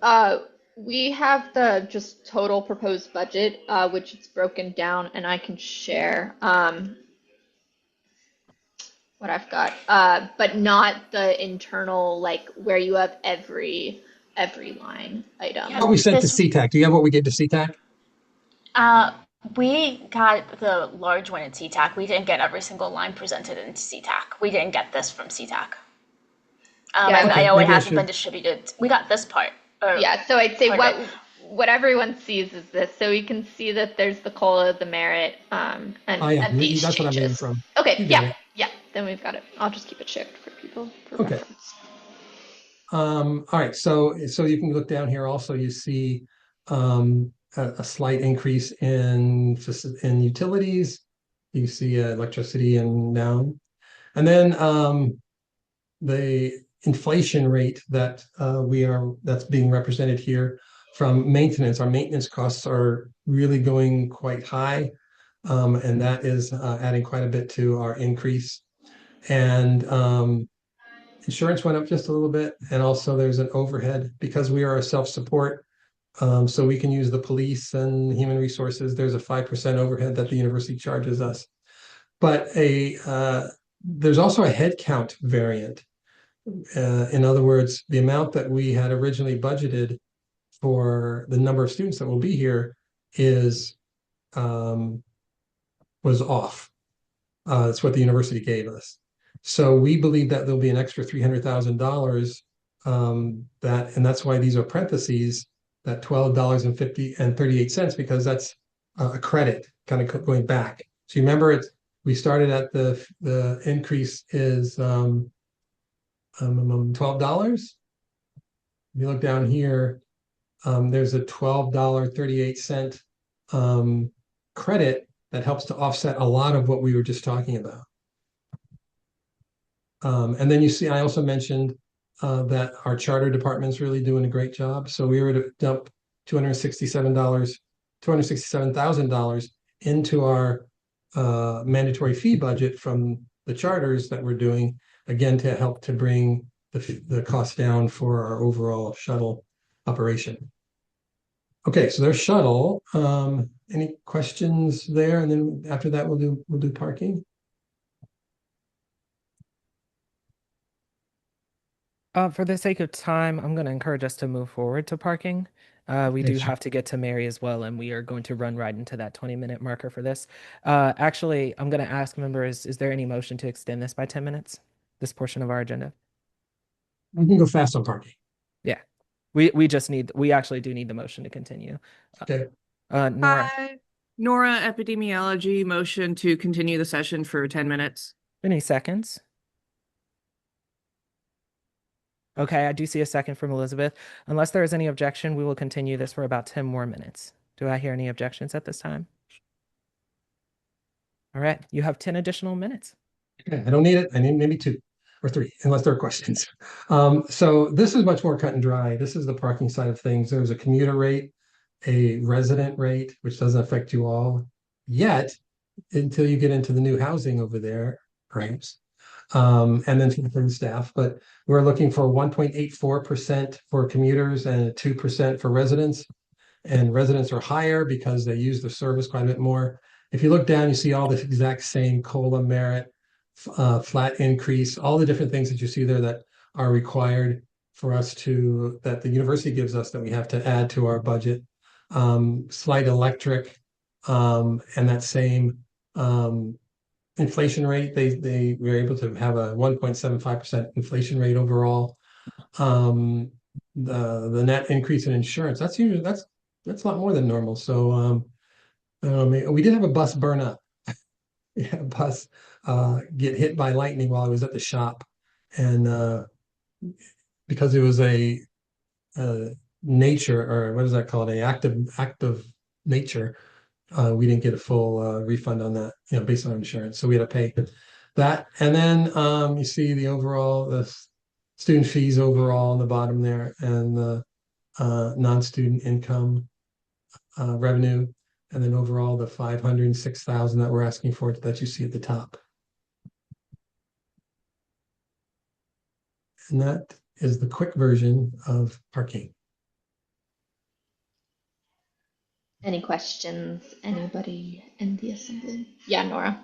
we have the just total proposed budget, which it's broken down, and I can share what I've got, but not the internal, like where you have every line item. Yeah, What we sent to this CTAC. Do you have what we gave to CTAC? uh we got the large one in CTAC. We didn't get every single line presented in CTAC. We didn't get this from CTAC. Yeah, And I Okay, know it maybe I hasn't been should. distributed. We got this part. Or yeah. So I'd say part of it. what everyone sees is this. So we can see that there's the COLA, the merit, Oh and yeah, These that's what I'm reading changes. from. okay, You got yeah, it. yeah. Then we've got it. I'll just keep it shared for people for Okay. reference. All right, so you can look down here also, you see a slight increase in utilities. You see electricity and down. And then the inflation rate that's being represented here from maintenance. Our maintenance costs are really going quite high, and that is adding quite a bit to our increase. And insurance went up just a little bit, and also there's an overhead because we are a self-support. So we can use the police and human resources. There's a 5% overhead that the university charges us. But there's also a headcount variant. In other words, the amount that we had originally budgeted for the number of students that will be here is um, was off. That's what the university gave us. So we believe that there'll be an extra $300,000 and that's why these are parentheses, that $12.38, because that's a credit kind of going back. So you remember we started at the increase is $12. If you look down here, there's a $12.38 credit that helps to offset a lot of what we were just talking about. And then you see, I also mentioned that our charter department's really doing a great job. So we were to dump $267,000 into our mandatory fee budget from the charters that we're doing, again, to help to bring the cost down for our overall shuttle operation. Okay, so there's shuttle. Any questions there? And then after that, we'll do parking. For the sake of time, I'm going to encourage us to move forward to parking. We Okay, do sure. have to get to Mary as well, and we are going to run right into that 20-minute marker for this. Actually, I'm going to ask members, is there any motion to extend this by 10 minutes, this portion of our agenda? We can go fast on parking. Yeah, we actually do need the motion to continue. Okay. Nora, Hi, Nora, epidemiology, motion to continue the session for 10 minutes. any seconds? Okay, I do see a second from Elizabeth. Unless there is any objection, we will continue this for about 10 more minutes. Do I hear any objections at this time? All right, you have 10 additional minutes. Okay, I don't need it. I need maybe 2 or 3, unless there are questions. So this is much more cut and dry. This is the parking side of things. There's a commuter rate, a resident rate, which doesn't affect you all yet until you get into the new housing over there, perhaps. And then for the staff, but we're looking for 1.84% for commuters and 2% for residents. And residents are higher because they use the service quite a bit more. If you look down, you see all the exact same COLA, merit, flat increase, all the different things that you see there that are required for us that the university gives us that we have to add to our budget. Slight electric, and that same inflation rate, they were able to have a 1.75% inflation rate overall. The net increase in insurance, that's a lot more than normal. So I don't know, we did have a bus burn up. Yeah, a bus get hit by lightning while I was at the shop, and because it was a nature, or what is that called, a active nature, we didn't get a full refund on that, based on insurance. So we had to pay that. And then you see the student fees overall on the bottom there, and the non-student income revenue, and then overall the 506,000 that we're asking for that you see at the top. And that is the quick version of parking. Any questions? Anybody in the assembly? Yeah, Nora.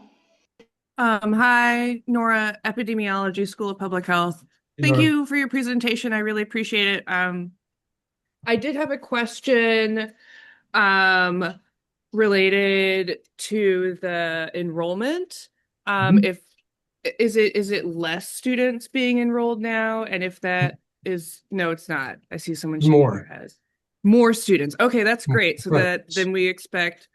Hi, Nora, epidemiology, School of Public Health. Thank you for your presentation. I really appreciate it. I did have a question related to the enrollment. If is it less students being enrolled now? And if that is, no, it's not. I see someone shaking their heads. More students. Okay, that's great. So Right. then we expect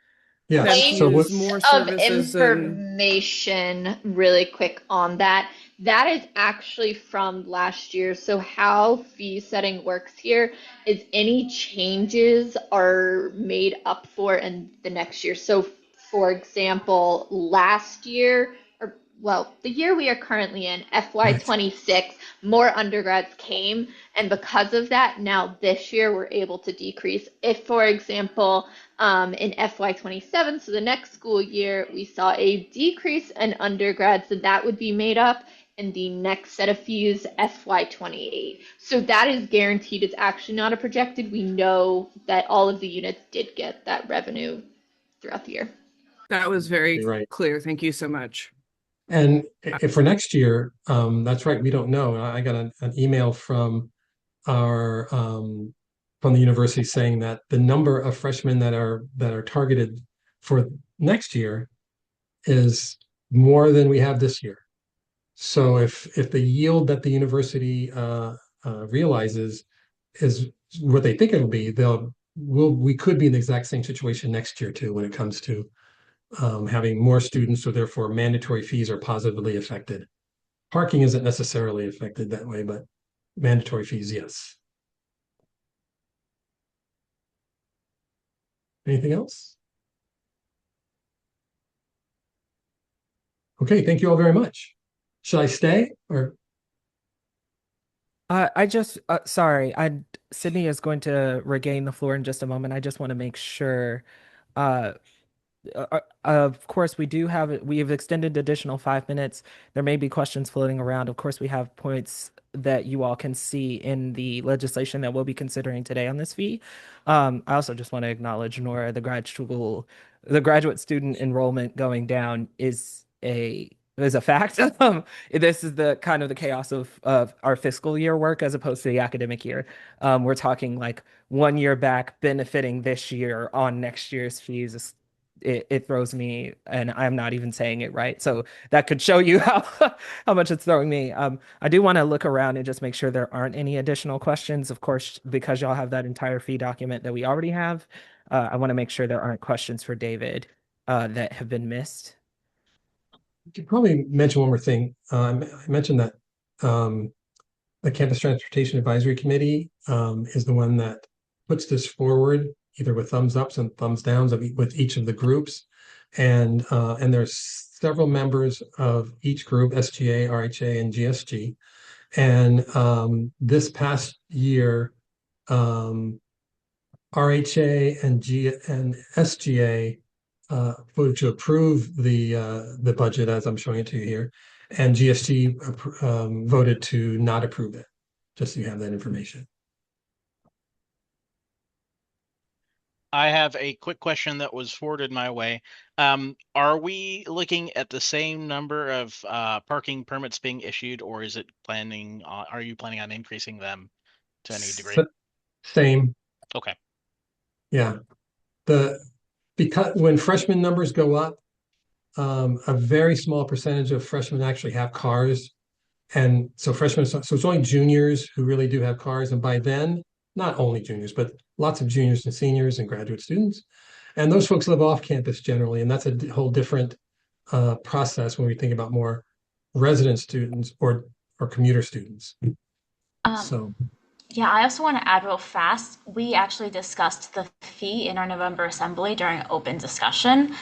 Yeah. them to So use more services information really quick on that. That is actually from last year. So how fee setting works here is any changes are made up for in the next year. So for example, last year, or well, the year we are currently in, Right. FY26, more undergrads came. And because of that, now this year we're able to decrease. If, for example, in FY27, so the next school year, we saw a decrease in undergrads, then that would be made up in the next set of fees, FY28. So that is guaranteed. It's actually not a projected. We know that all of the units did get that revenue throughout the year. That was very You're right. clear. Thank you so much. And if for next year, that's right, we don't know. I got an email our from the university saying that the number of freshmen that are targeted for next year is more than we have this year. So if the yield that the university realizes is what they think it'll be, we could be in the exact same situation next year too when it comes to having more students, so therefore mandatory fees are positively affected. Parking isn't necessarily affected that way, but mandatory fees, yes. Anything else? Okay, thank you all very much. Should I stay or? I just sorry, Sydney is going to regain the floor in just a moment. I just want to make sure. Uh, of course, we have extended additional 5 minutes. There may be questions floating around. Of course, we have points that you all can see in the legislation that we'll be considering today on this fee. I also just want to acknowledge Nora, the graduate student enrollment going down is a fact. This is the kind of the chaos of our fiscal year work as opposed to the academic year. We're talking like 1 year back benefiting this year on next year's fees. It throws me, and I'm not even saying it right. So that could show you how much it's throwing me. I do want to look around and just make sure there aren't any additional questions. Of course, because y'all have that entire fee document that we already have, I want to make sure there aren't questions for David that have been missed. You could probably mention one more thing. I mentioned that the Campus Transportation Advisory Committee is the one that puts this forward, either with thumbs ups and thumbs downs with each of the groups. And there's several members of each group, SGA, RHA, and GSG. And this past year, RHA and SGA voted to approve the budget as I'm showing it to you here, and GSG voted to not approve it. Just so you have that information. I have a quick question that was forwarded my way. Are we looking at the same number of parking permits being issued, or is it are you planning on increasing them to any degree? Same. Okay. Yeah. Because when freshman numbers go up, a very small percentage of freshmen actually have cars. And so it's only juniors who really do have cars. And by then, not only juniors, but lots of juniors and seniors and graduate students. And those folks live off campus generally. And that's a whole different process when we think about more resident students or commuter students. So Yeah, I also want to add real fast. We actually discussed the fee in our November assembly during open discussion.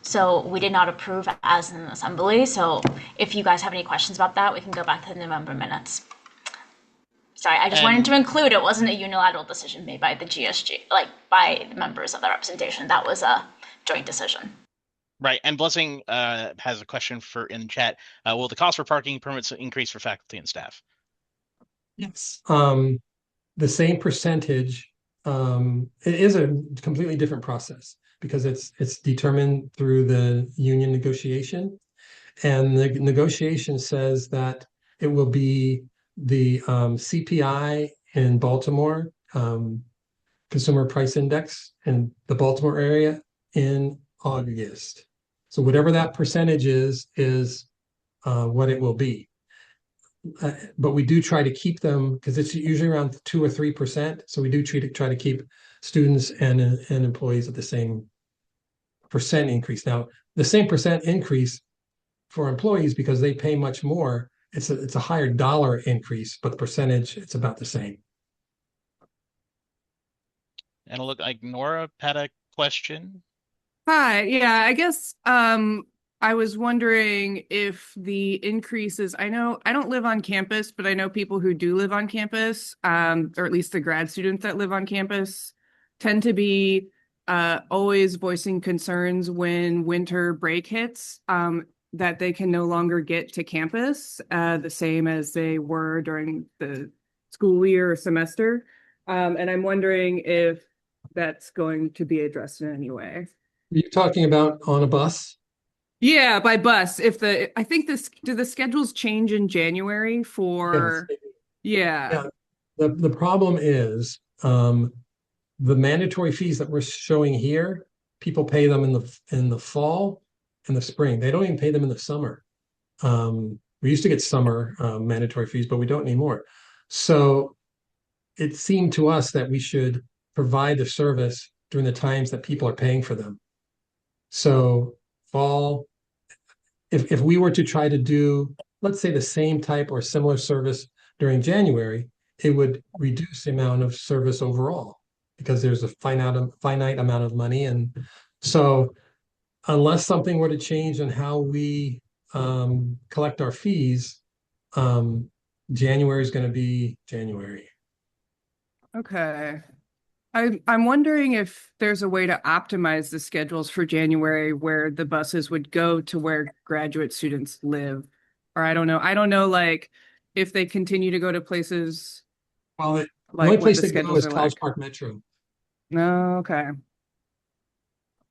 So we did not approve as an assembly. So if you guys have any questions about that, we can go back to the November minutes. Sorry, I just wanted to include it wasn't a unilateral decision made by the GSG, like by the members of the representation. That was a joint decision. Right. And Blessing has a question in chat. Will the cost for parking permits increase for faculty and staff? yes. The same percentage. It is a completely different process because it's determined through the union negotiation, and the negotiation says that it will be the CPI in Baltimore, Consumer Price Index in the Baltimore area in August. So whatever that percentage is what it will be. But we do try to keep them because it's usually around 2 or 3%. So we do try to keep students and employees at the same percent increase. Now, the same percent increase for employees, because they pay much more, it's a higher dollar increase, but the percentage, it's about the same. And it looked like Nora had a question. Hi, yeah, I guess I was wondering if the increases, I know I don't live on campus, but I know people who do live on campus, or at least the grad students that live on campus, tend to be always voicing concerns when winter break hits, that they can no longer get to campus, the same as they were during the school year or semester. And I'm wondering if that's going to be addressed in any way. Are you talking about on a bus? Yeah, by bus. If the I think this do the schedules change in January Yes. for yeah. Yeah. The problem is the mandatory fees that we're showing here, people pay them in the fall and the spring. They don't even pay them in the summer. We used to get summer mandatory fees, but we don't anymore. So it seemed to us that we should provide the service during the times that people are paying for them. So fall, if we were to try to do, let's say, the same type or similar service during January, it would reduce the amount of service overall because there's a finite amount of money. And so unless something were to change in how we collect our fees, January is going to be January. Okay. I'm wondering if there's a way to optimize the schedules for January where the buses would go to where graduate students live. Or I don't know. I don't know like if they continue to go to places Well, the only like what place the they go schedules is are College like. Park Metro. No, okay.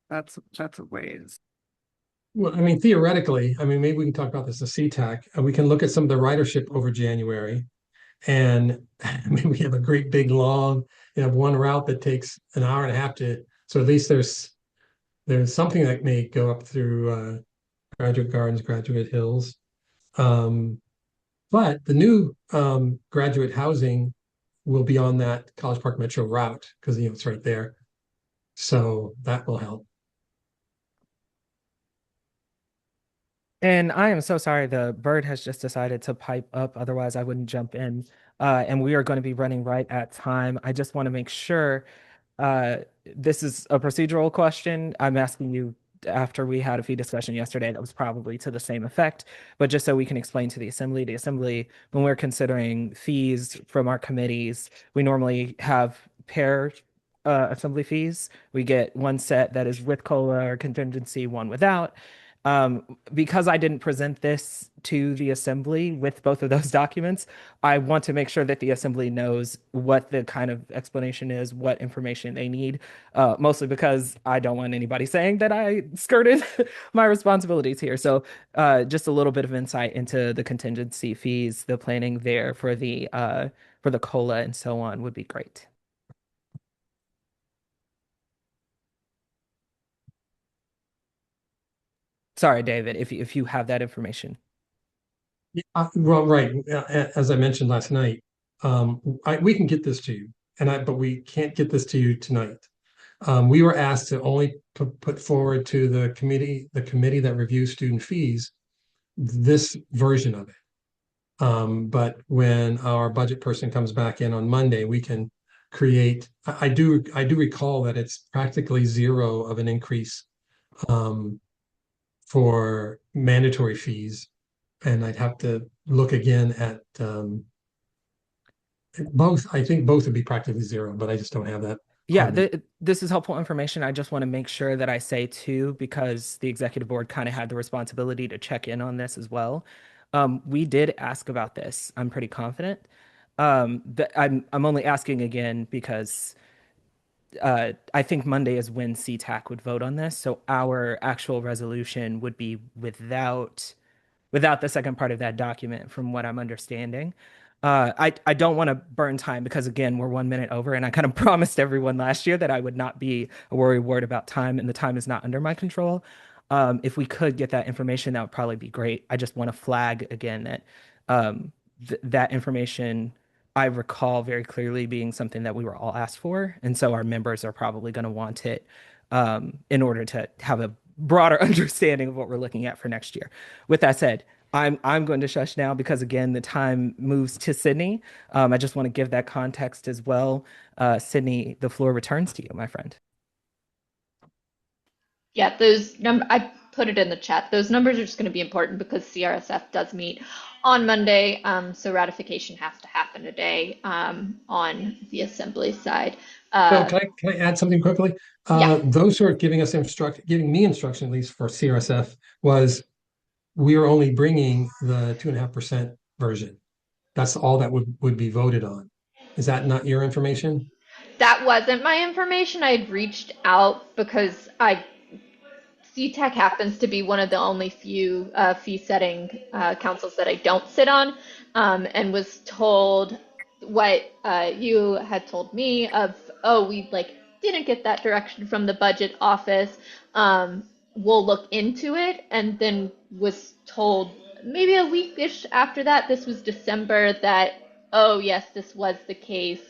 That's a ways. Well, I mean, theoretically, I mean, maybe we can talk about this at CTAC, and we can look at some of the ridership over January, and maybe we have a great big long, you have one route that takes an hour and a half to, so at least there's something that may go up through Graduate Gardens, Graduate Hills. Um, but the new graduate housing will be on that College Park Metro route because it's right there. So that will help. And I am so sorry, the bird has just decided to pipe up, otherwise I wouldn't jump in. And we are going to be running right at time. I just want to make sure uh, this is a procedural question. I'm asking you after we had a fee discussion yesterday that was probably to the same effect, but just so we can explain to the assembly, when we're considering fees from our committees, we normally have pair assembly fees. We get one set that is with COLA or contingency, one without. Because I didn't present this to the assembly with both of those documents, I want to make sure that the assembly knows what the kind of explanation is, what information they need, mostly because I don't want anybody saying that I skirted my responsibilities here. So, just a little bit of insight into the contingency fees, the planning there for the COLA and so on would be great. Sorry, David, if you have that information. Well, right. As I mentioned last night, we can get this to you, but we can't get this to you tonight. We were asked to only put forward to the committee that reviews student fees, this version of it. But when our budget person comes back in on Monday, we can create. I do recall that it's practically zero of an increase for mandatory fees, and I'd have to look again at both. I think both would be practically zero, but I just don't have that Yeah, on me. this is helpful information. I just want to make sure that I say too, because the executive board kind of had the responsibility to check in on this as well. We did ask about this. I'm pretty confident. I'm only asking again because I think Monday is when CTAC would vote on this. So our actual resolution would be without the second part of that document, from what I'm understanding. I don't want to burn time because again, we're 1 minute over, and I kind of promised everyone last year that I would not be a worry word about time, and the time is not under my control. If we could get that information, that would probably be great. I just want to flag again that that information I recall very clearly being something that we were all asked for, and so our members are probably going to want it in order to have a broader understanding of what we're looking at for next year. With that said, I'm going to shush now because again the time moves to Sydney. I just want to give that context as well. Sydney, the floor returns to you, my friend. Yeah, those number put it in the chat. Those numbers are just going to be important because CRSF does meet on Monday, so ratification has to happen today on the assembly side. Bill, can I add something quickly? Yeah, Those who are giving me instruction, at least for CRSF, was we are only bringing the 2.5% version. That's all that would be voted on. Is that not your information? that wasn't my information. I had reached out because CTEC happens to be one of the only few fee setting councils that I don't sit on, and was told what you had told me of, oh, we like didn't get that direction from the budget office. We'll look into it, and then was told maybe a weekish after that, this was December, that, oh, yes, this was the case.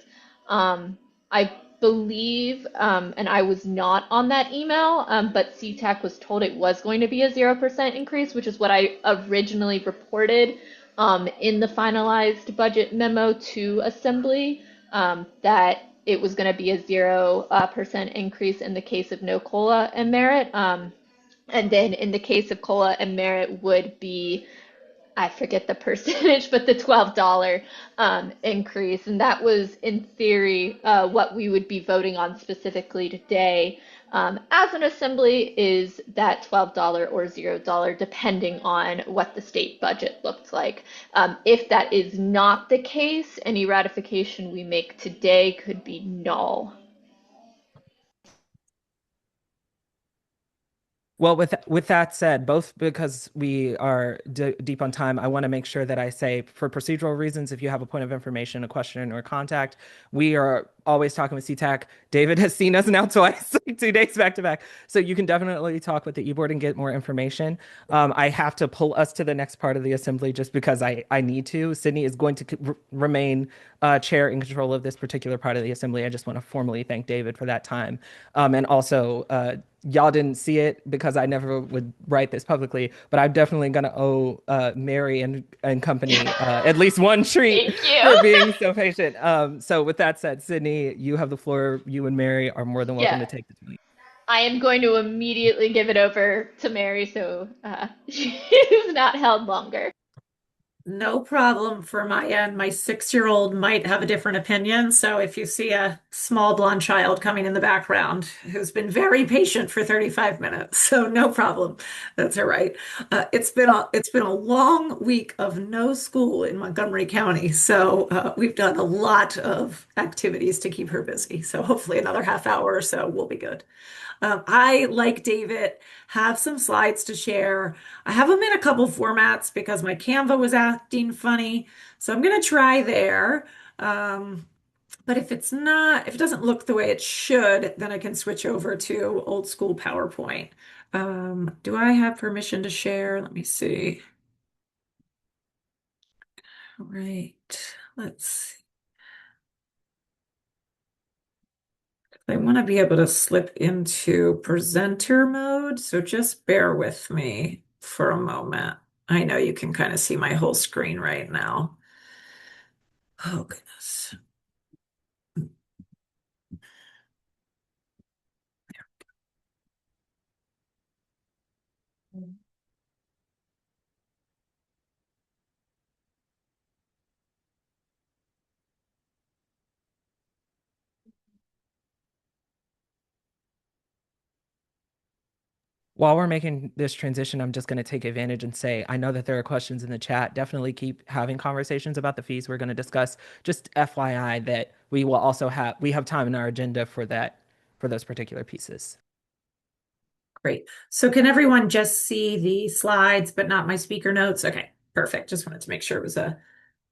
I believe, and I was not on that email, but CTAC was told it was going to be a 0% increase, which is what I originally reported in the finalized budget memo to Assembly, that it was going to be a 0% increase in the case of no COLA and merit. And then in the case of COLA and merit would be, I forget the percentage, but the $12 increase. And that was, in theory, what we would be voting on specifically today as an assembly, is that $12 or $0, depending on what the state budget looked like. If that is not the case, any ratification we make today could be null. Well, with that said, both because we are deep on time, I want to make sure that I say, for procedural reasons, if you have a point of information, a question, or contact, we are always talking with CTAC. David has seen us now twice, like 2 days back to back. So you can definitely talk with the e-board and get more information. I have to pull us to the next part of the assembly just because I need to. Sydney is going to remain chair in control of this particular part of the assembly. I just want to formally thank David for that time. And also, y'all didn't see it because I never would write this publicly, but I'm definitely gonna owe Mary and company at least one treat Thank for you. being so patient. So with that said, Sydney, you have the floor. You and Mary are more than welcome Yeah. to take the lead. I am going to immediately give it over to Mary so she's not held longer. No problem for my end. My 6-year-old might have a different opinion. So if you see a small blonde child coming in the background who's been very patient for 35 minutes, so no problem. That's all right. It's been a long week of no school in Montgomery County. So we've done a lot of activities to keep her busy. So hopefully another half hour or so will be good. I, like David, have some slides to share. I have them in a couple formats because my Canva was acting funny. So I'm going to try there. But if if it doesn't look the way it should, then I can switch over to old school PowerPoint. Do I have permission to share? Let me see. All right, let's see. I want to be able to slip into presenter mode, so just bear with me for a moment. I know you can kind of see my whole screen right now. Oh, goodness. While we're making this transition, I'm just going to take advantage and say, I know that there are questions in the chat. Definitely keep having conversations about the fees we're going to discuss. Just FYI that we have time in our agenda for that, for those particular pieces. Great. So can everyone just see the slides, but not my speaker notes? Okay, perfect. Just wanted to make sure it was a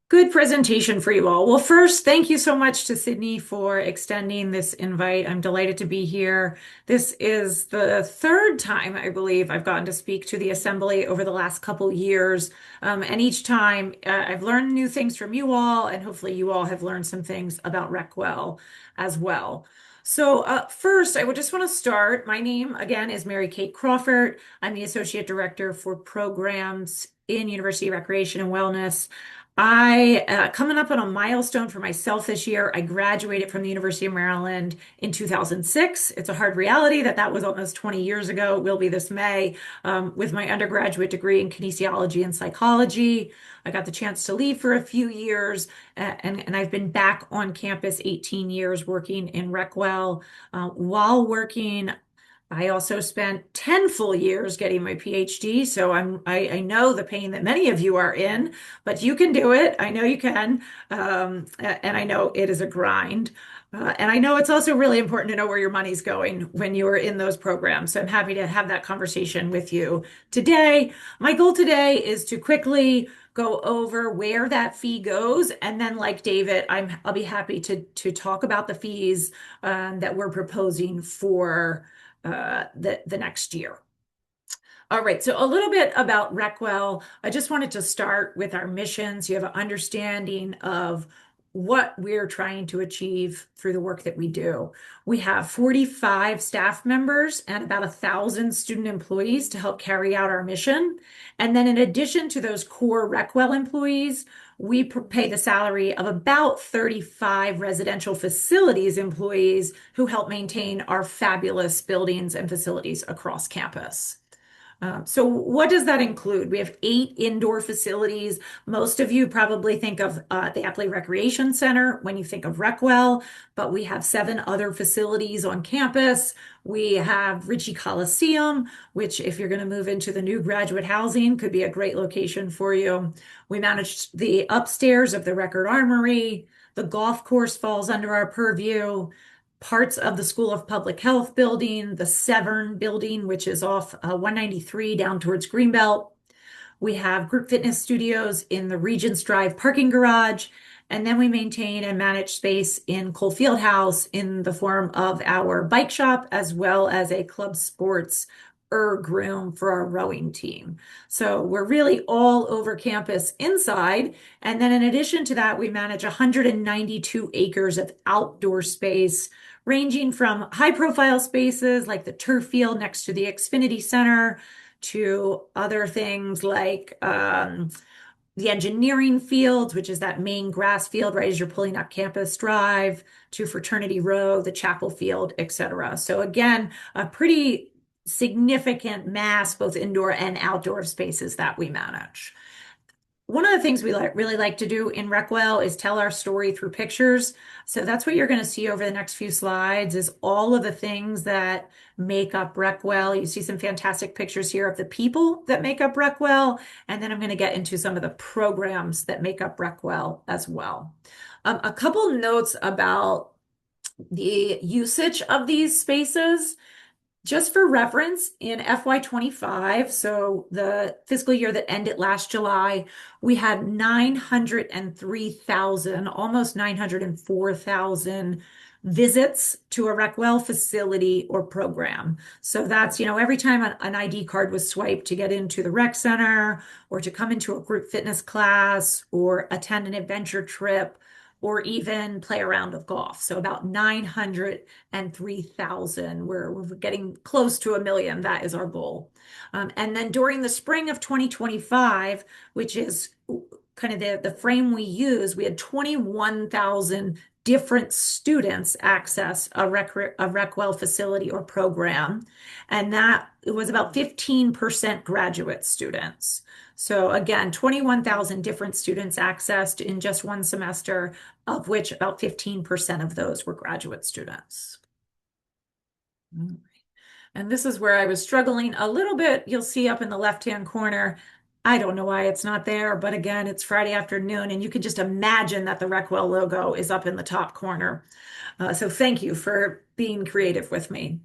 good presentation for you all. Well, first, thank you so much to Sydney for extending this invite. I'm delighted to be here. This is the third time, I believe, I've gotten to speak to the Assembly over the last couple years. And each time I've learned new things from you all, and hopefully you all have learned some things about Recwell as well. So first, I would just want to start. My name, again, is Mary Kate Crawford. I'm the Associate Director for Programs in University Recreation and Wellness. Coming up on a milestone for myself this year, I graduated from the University of Maryland in 2006. It's a hard reality that that was almost 20 years ago. It will be this May, with my undergraduate degree in kinesiology and psychology. I got the chance to leave for a few years, and I've been back on campus 18 years working in Recwell. While working, I also spent 10 full years getting my PhD, so I know the pain that many of you are in, but you can do it. I know you can. And I know it is a grind. And I know it's also really important to know where your money's going when you are in those programs. So I'm happy to have that conversation with you today. My goal today is to quickly go over where that fee goes, and then, like David, I'll be happy to talk about the fees that we're proposing for the next year. All right, so a little bit about Recwell. I just wanted to start with our mission so you have an understanding of what we're trying to achieve through the work that we do. We have 45 staff members and about 1,000 student employees to help carry out our mission. And then in addition to those core Recwell employees, we pay the salary of about 35 residential facilities employees who help maintain our fabulous buildings and facilities across campus. So what does that include? We have 8 indoor facilities. Most of you probably think of the Apley Recreation Center when you think of Recwell, but we have 7 other facilities on campus. We have Ritchie Coliseum, which if you're going to move into the new graduate housing, could be a great location for you. We manage the upstairs of the Record Armory. The golf course falls under our purview. Parts of the School of Public Health building, the Severn building, which is off 193 down towards Greenbelt. We have group fitness studios in the Regents Drive parking garage. And then we maintain and manage space in Cole Fieldhouse in the form of our bike shop, as well as a club sports erg room for our rowing team. So we're really all over campus inside. And then in addition to that, we manage 192 acres of outdoor space, ranging from high profile spaces like the turf field next to the Xfinity Center to other things like the engineering fields, which is that main grass field right as you're pulling up Campus Drive, to Fraternity Row, the chapel field, etc. So again, a pretty significant mass, both indoor and outdoor spaces that we manage. One of the things we really like to do in Recwell is tell our story through pictures. So that's what you're going to see over the next few slides is all of the things that make up Recwell. You see some fantastic pictures here of the people that make up Recwell, and then I'm going to get into some of the programs that make up Recwell as well. A couple notes about the usage of these spaces. Just for reference, in FY25, so the fiscal year that ended last July, we had 903,000, almost 904,000 visits to a Recwell facility or program. So that's, every time an ID card was swiped to get into the rec center or to come into a group fitness class or attend an adventure trip or even play a round of golf. So about 903,000. We're getting close to 1 million. That is our goal. And then during the spring of 2025, which is kind of the frame we use, we had 21,000 different students access a Recwell facility or program. And that it was about 15% graduate students. So again, 21,000 different students accessed in just one semester, of which about 15% of those were graduate students. And this is where I was struggling a little bit. You'll see up in the left-hand corner. I don't know why it's not there, but again, it's Friday afternoon, and you can just imagine that the Recwell logo is up in the top corner. So thank you for being creative with me.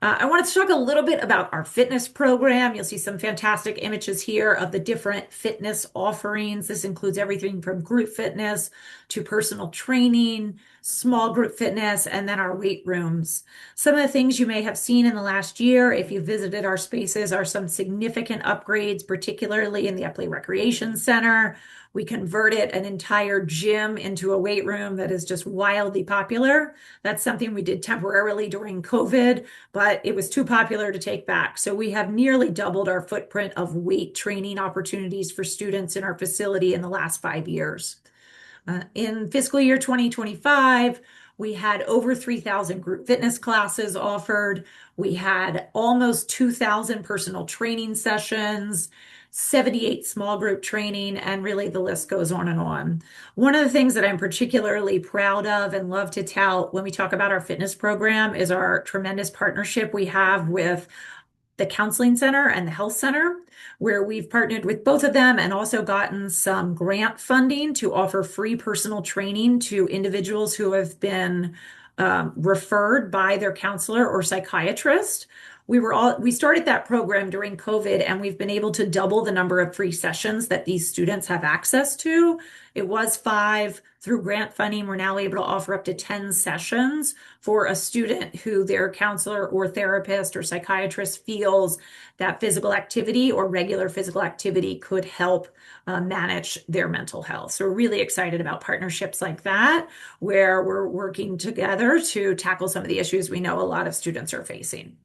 I want to talk a little bit about our fitness program. You'll see some fantastic images here of the different fitness offerings. This includes everything from group fitness to personal training, small group fitness, and then our weight rooms. Some of the things you may have seen in the last year, if you visited our spaces, are some significant upgrades, particularly in the Epley Recreation Center. We converted an entire gym into a weight room that is just wildly popular. That's something we did temporarily during COVID, but it was too popular to take back. So we have nearly doubled our footprint of weight training opportunities for students in our facility in the last 5 years. In fiscal year 2025, we had over 3,000 group fitness classes offered. We had almost 2,000 personal training sessions, 78 small group training, and really the list goes on and on. One of the things that I'm particularly proud of and love to tout when we talk about our fitness program is our tremendous partnership we have with the counseling center and the health center, where we've partnered with both of them and also gotten some grant funding to offer free personal training to individuals who have been referred by their counselor or psychiatrist. We started that program during COVID, and we've been able to double the number of free sessions that these students have access to. It was 5. Through grant funding, we're now able to offer up to 10 sessions for a student who their counselor or therapist or psychiatrist feels that physical activity or regular physical activity could help manage their mental health. So we're really excited about partnerships like that, where we're working together to tackle some of the issues we know a lot of students are facing.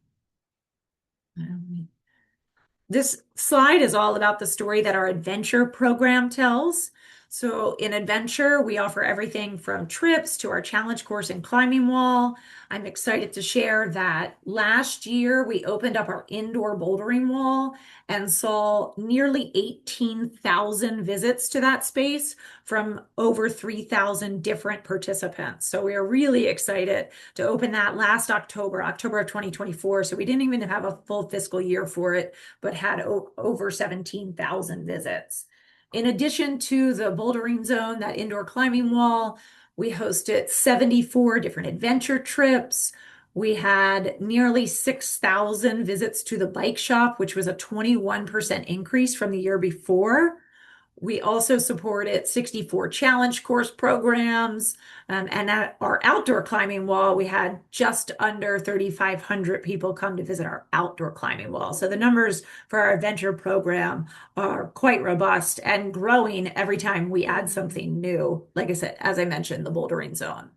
This slide is all about the story that our adventure program tells. So in adventure, we offer everything from trips to our challenge course in climbing wall. I'm excited to share that last year we opened up our indoor bouldering wall and saw nearly 18,000 visits to that space from over 3,000 different participants. So we are really excited to open that last October of 2024. So we didn't even have a full fiscal year for it, but had over 17,000 visits. In addition to the bouldering zone, that indoor climbing wall, we hosted 74 different adventure trips. We had nearly 6,000 visits to the bike shop, which was a 21% increase from the year before. We also supported 64 challenge course programs. And at our outdoor climbing wall, we had just under 3,500 people come to visit our outdoor climbing wall. So the numbers for our adventure program are quite robust and growing every time we add something new. Like I said, as I mentioned, the bouldering zone.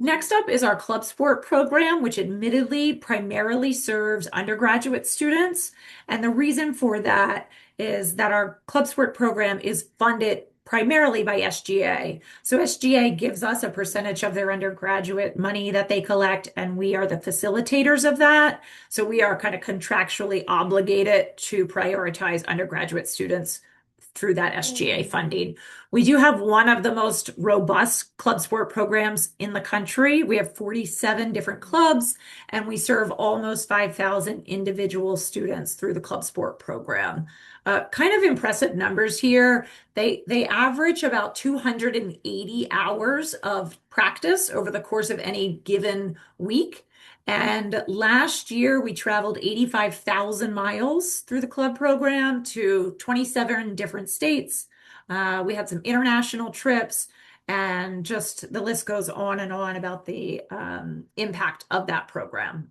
Next up is our club sport program, which admittedly primarily serves undergraduate students. And the reason for that is that our club sport program is funded primarily by SGA. So SGA gives us a percentage of their undergraduate money that they collect, and we are the facilitators of that. So we are kind of contractually obligated to prioritize undergraduate students through that SGA funding. We do have one of the most robust club sport programs in the country. We have 47 different clubs, and we serve almost 5,000 individual students through the club sport program. Kind of impressive numbers here. They average about 280 hours of practice over the course of any given week. And last year, we traveled 85,000 miles through the club program to 27 different states. We had some international trips, and just the list goes on and on about the impact of that program.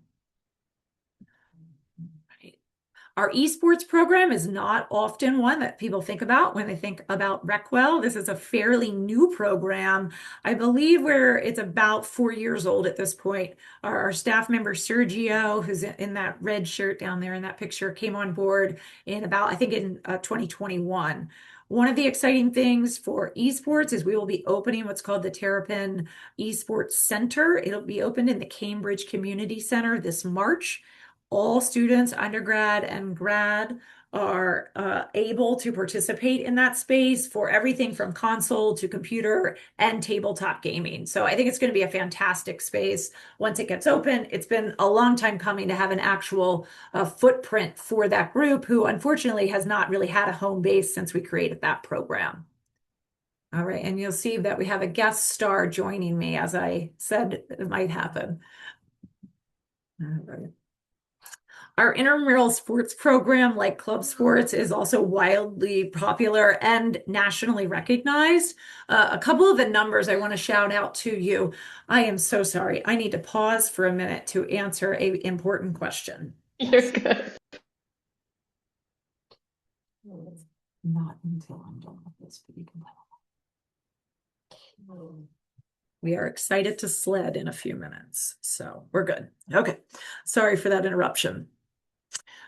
Our esports program is not often one that people think about when they think about Recwell. This is a fairly new program. I believe it's about 4 years old at this point. Our staff member Sergio, who's in that red shirt down there in that picture, came on board in 2021. One of the exciting things for esports is we will be opening what's called the Terrapin Esports Center. It'll be opened in the Cambridge Community Center this March. All students, undergrad and grad, are able to participate in that space for everything from console to computer and tabletop gaming. So I think it's going to be a fantastic space once it gets open. It's been a long time coming to have an actual footprint for that group, who unfortunately has not really had a home base since we created that program. All right, and you'll see that we have a guest star joining me, as I said it might happen. All right. Our intramural sports program, like club sports, is also wildly popular and nationally recognized. A couple of the numbers I want to shout out to you. I am so sorry. I need to pause for a minute to answer a important question. You're good. Not until I'm done with this, but you can tell. We are excited to sled in a few minutes, so we're good. Okay, sorry for that interruption.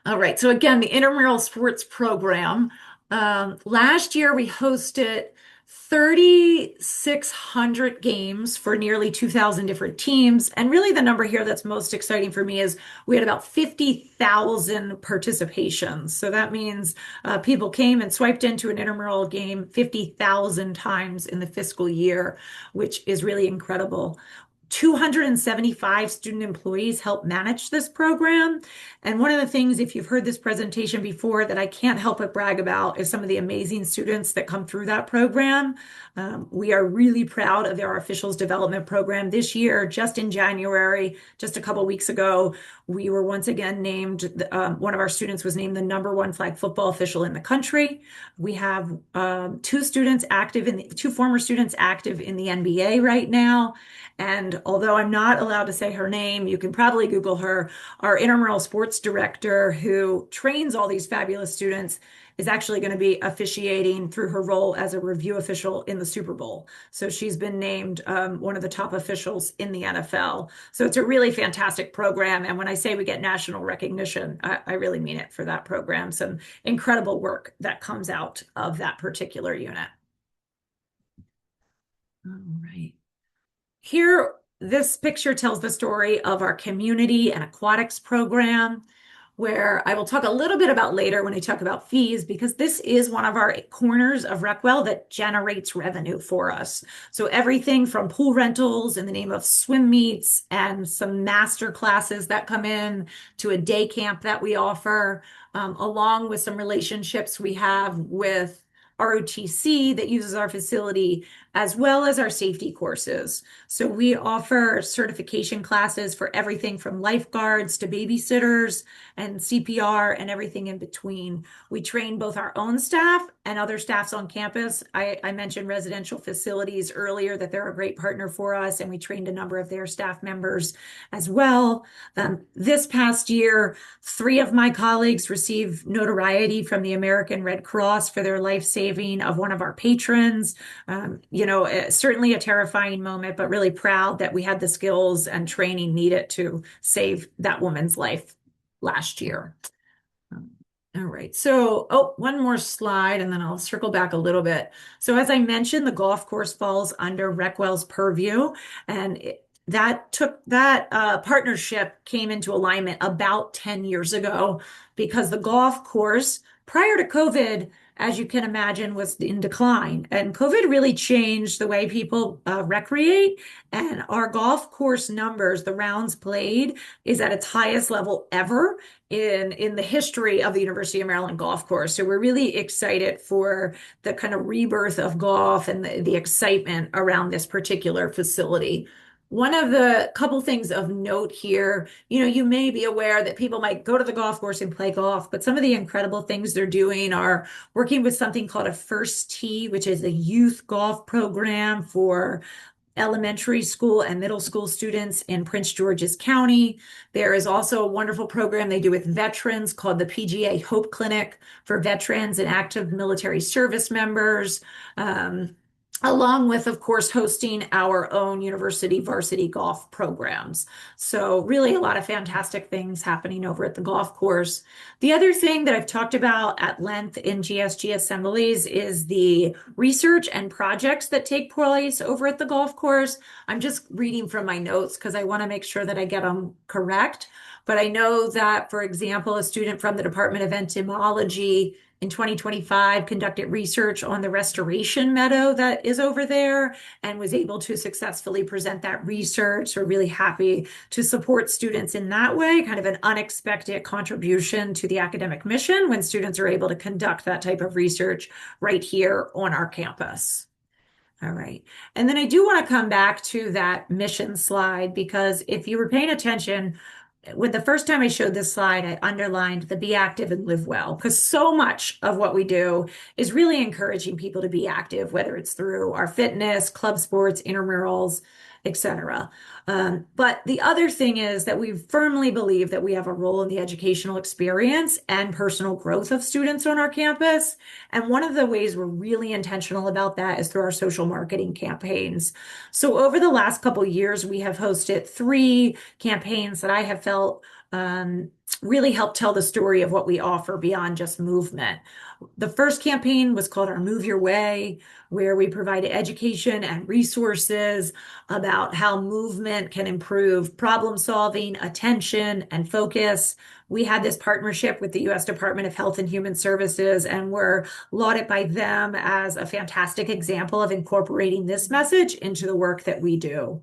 All right, so again, the intramural sports program. Last year we hosted 3,600 games for nearly 2,000 different teams. And really the number here that's most exciting for me is we had about 50,000 participations. So that means people came and swiped into an intramural game 50,000 times in the fiscal year, which is really incredible. 275 student employees help manage this program. And one of the things, if you've heard this presentation before, that I can't help but brag about is some of the amazing students that come through that program. We are really proud of our officials development program. This year, just in January, just a couple weeks ago, we were once again named, one of our students was named the #1 flag football official in the country. We have two former students active in the NBA right now. And although I'm not allowed to say her name, you can probably Google her. Our intramural sports director, who trains all these fabulous students, is actually going to be officiating through her role as a review official in the Super Bowl. So she's been named one of the top officials in the NFL. So it's a really fantastic program. And when I say we get national recognition, I really mean it for that program. Some incredible work that comes out of that particular unit. All right. Here, this picture tells the story of our community and aquatics program, where I will talk a little bit about later when I talk about fees, because this is one of our corners of Recwell that generates revenue for us. So everything from pool rentals in the name of swim meets and some master classes that come in to a day camp that we offer, along with some relationships we have with ROTC that uses our facility, as well as our safety courses. So we offer certification classes for everything from lifeguards to babysitters and CPR and everything in between. We train both our own staff and other staffs on campus. I mentioned residential facilities earlier, that they're a great partner for us, and we trained a number of their staff members as well. This past year, 3 of my colleagues received notoriety from the American Red Cross for their life saving of one of our patrons. Certainly a terrifying moment, but really proud that we had the skills and training needed to save that woman's life last year. All right, so, one more slide and then I'll circle back a little bit. So as I mentioned, the golf course falls under Recwell's purview, and that partnership came into alignment about 10 years ago, because the golf course, prior to COVID, as you can imagine, was in decline. And COVID really changed the way people recreate. And our golf course numbers, the rounds played, is at its highest level ever in the history of the University of Maryland golf course. So we're really excited for the kind of rebirth of golf and the excitement around this particular facility. One of the couple things of note here, you may be aware that people might go to the golf course and play golf, but some of the incredible things they're doing are working with something called a First Tee, which is a youth golf program for elementary school and middle school students in Prince George's County. There is also a wonderful program they do with veterans called the PGA Hope Clinic for veterans and active military service members. Along with, of course, hosting our own university varsity golf programs. So really a lot of fantastic things happening over at the golf course. The other thing that I've talked about at length in GSG assemblies is the research and projects that take place over at the golf course. I'm just reading from my notes because I want to make sure that I get them correct. But I know that, for example, a student from the Department of Entomology in 2025 conducted research on the restoration meadow that is over there and was able to successfully present that research. So we're really happy to support students in that way, kind of an unexpected contribution to the academic mission when students are able to conduct that type of research right here on our campus. All right. And then I do want to come back to that mission slide, because if you were paying attention, when the first time I showed this slide, I underlined the be active and live well, because so much of what we do is really encouraging people to be active, whether it's through our fitness, club sports, intramurals, etc. But the other thing is that we firmly believe that we have a role in the educational experience and personal growth of students on our campus. And one of the ways we're really intentional about that is through our social marketing campaigns. So over the last couple years, we have hosted 3 campaigns that I have felt um, really help tell the story of what we offer beyond just movement. The first campaign was called our Move Your Way, where we provided education and resources about how movement can improve problem solving, attention, and focus. We had this partnership with the U.S. Department of Health and Human Services, and were lauded by them as a fantastic example of incorporating this message into the work that we do.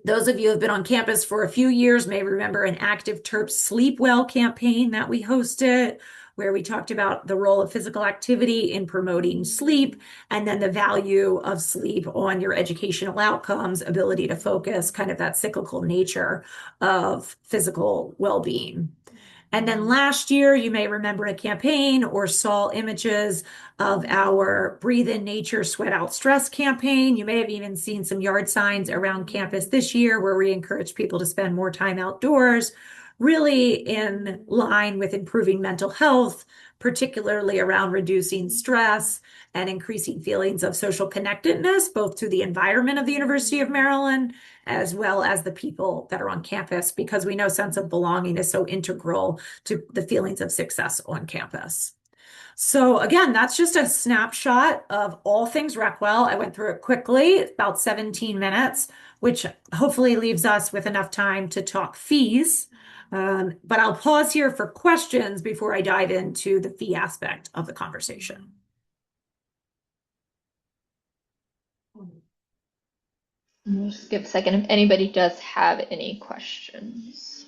Those of you who have been on campus for a few years may remember an Active Terp Sleep Well campaign that we hosted, where we talked about the role of physical activity in promoting sleep, and then the value of sleep on your educational outcomes, ability to focus, kind of that cyclical nature of physical well-being. And then last year, you may remember a campaign or saw images of our Breathe in Nature, Sweat Out Stress campaign. You may have even seen some yard signs around campus this year where we encourage people to spend more time outdoors, really in line with improving mental health, particularly around reducing stress and increasing feelings of social connectedness, both to the environment of the University of Maryland as well as the people that are on campus, because we know sense of belonging is so integral to the feelings of success on campus. So again, that's just a snapshot of all things Recwell. I went through it quickly, about 17 minutes, which hopefully leaves us with enough time to talk fees. But I'll pause here for questions before I dive into the fee aspect of the conversation. Just give a second if anybody does have any questions.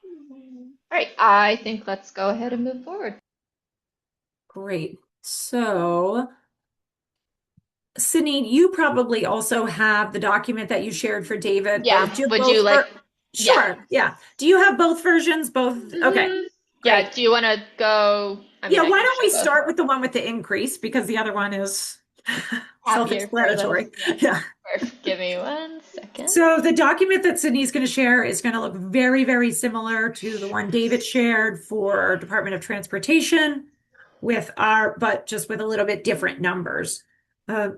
All right, I think let's go ahead and move forward. Great. So, Sydney, you probably also have the document that you shared for David. Yeah, would you like? Sure. Yeah. Do you have both versions? Both? Okay. Yeah, Great. do you want to go? I mean, Yeah, I why can don't we show both. start with the one with the increase, because the other one is Happier for self-explanatory. those. Yeah. Perfect. Give me 1 second. So the document that Sydney's going to share is going to look very, very similar to the one David shared for Department of Transportation, but just with a little bit different numbers. So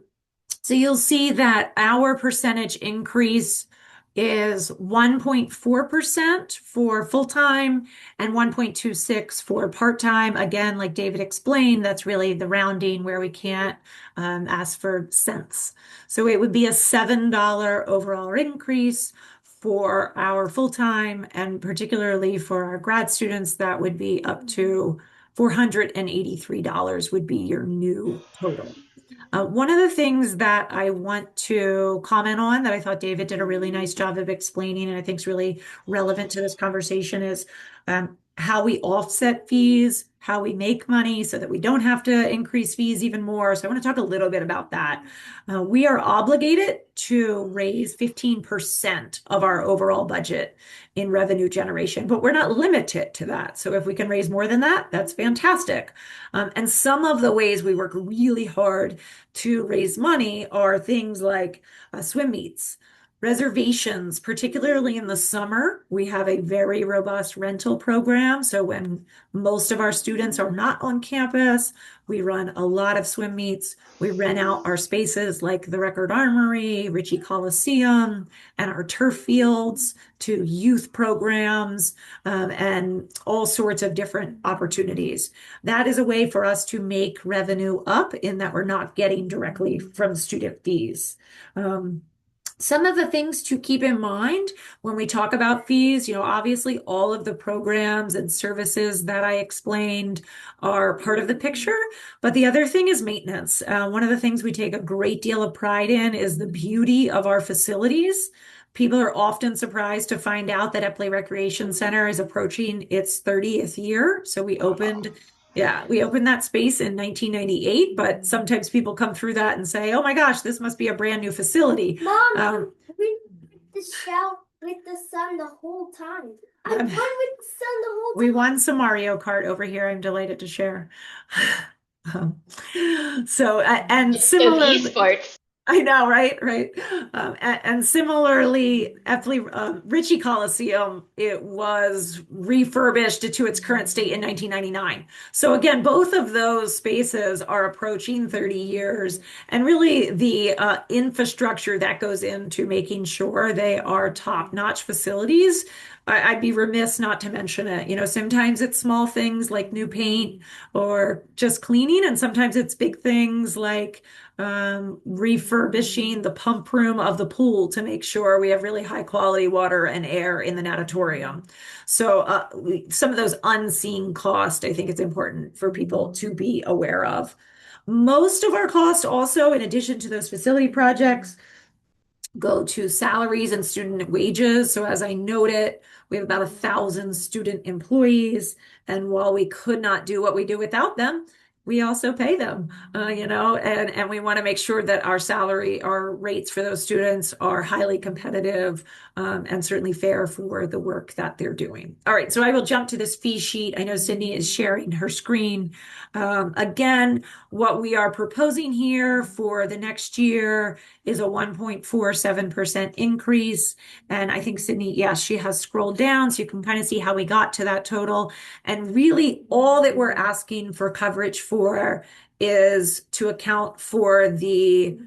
you'll see that our percentage increase is 1.4% for full-time and 1.26 for part-time. Again, like David explained, that's really the rounding where we can't ask for cents. So it would be a $7 overall increase for our full-time, and particularly for our grad students, that would be up to $483 would be your new total. One of the things that I want to comment on that I thought David did a really nice job of explaining, and I think is really relevant to this conversation, is how we offset fees, how we make money so that we don't have to increase fees even more. So I want to talk a little bit about that. We are obligated to raise 15% of our overall budget in revenue generation, but we're not limited to that. So if we can raise more than that, that's fantastic. And some of the ways we work really hard to raise money are things like swim meets, reservations, particularly in the summer. We have a very robust rental program. So when most of our students are not on campus, we run a lot of swim meets. We rent out our spaces like the Record Armory, Ritchie Coliseum, and our turf fields to youth programs and all sorts of different opportunities. That is a way for us to make revenue up in that we're not getting directly from student fees. Some of the things to keep in mind when we talk about fees, obviously all of the programs and services that I explained are part of the picture, but the other thing is maintenance. One of the things we take a great deal of pride in is the beauty of our facilities. People are often surprised to find out that Epley Recreation Center is approaching its 30th year. So we opened that space in 1998, but sometimes people come through that and say, oh my gosh, this must be a brand new facility. Mom, can we the shell with the sun the whole time. I won with the sun the whole time. We won some Mario Kart over here. I'm delighted to share. Um, and Just those similarly, esports. I know, right? Right. And similarly, Ritchie Coliseum, it was refurbished to its current state in 1999. So again, both of those spaces are approaching 30 years, and really the infrastructure that goes into making sure they are top-notch facilities. I'd be remiss not to mention it. Sometimes it's small things like new paint or just cleaning, and sometimes it's big things like refurbishing the pump room of the pool to make sure we have really high quality water and air in the natatorium. So some of those unseen costs, I think it's important for people to be aware of. Most of our costs also, in addition to those facility projects, go to salaries and student wages. So as I noted, we have about 1,000 student employees, and while we could not do what we do without them, we also pay them, and we want to make sure that our rates for those students are highly competitive, and certainly fair for the work that they're doing. All right, so I will jump to this fee sheet. I know Sydney is sharing her screen. Again, what we are proposing here for the next year is a 1.47% increase. And I think Sydney, yes, she has scrolled down so you can kind of see how we got to that total. And really all that we're asking for coverage for is to account for the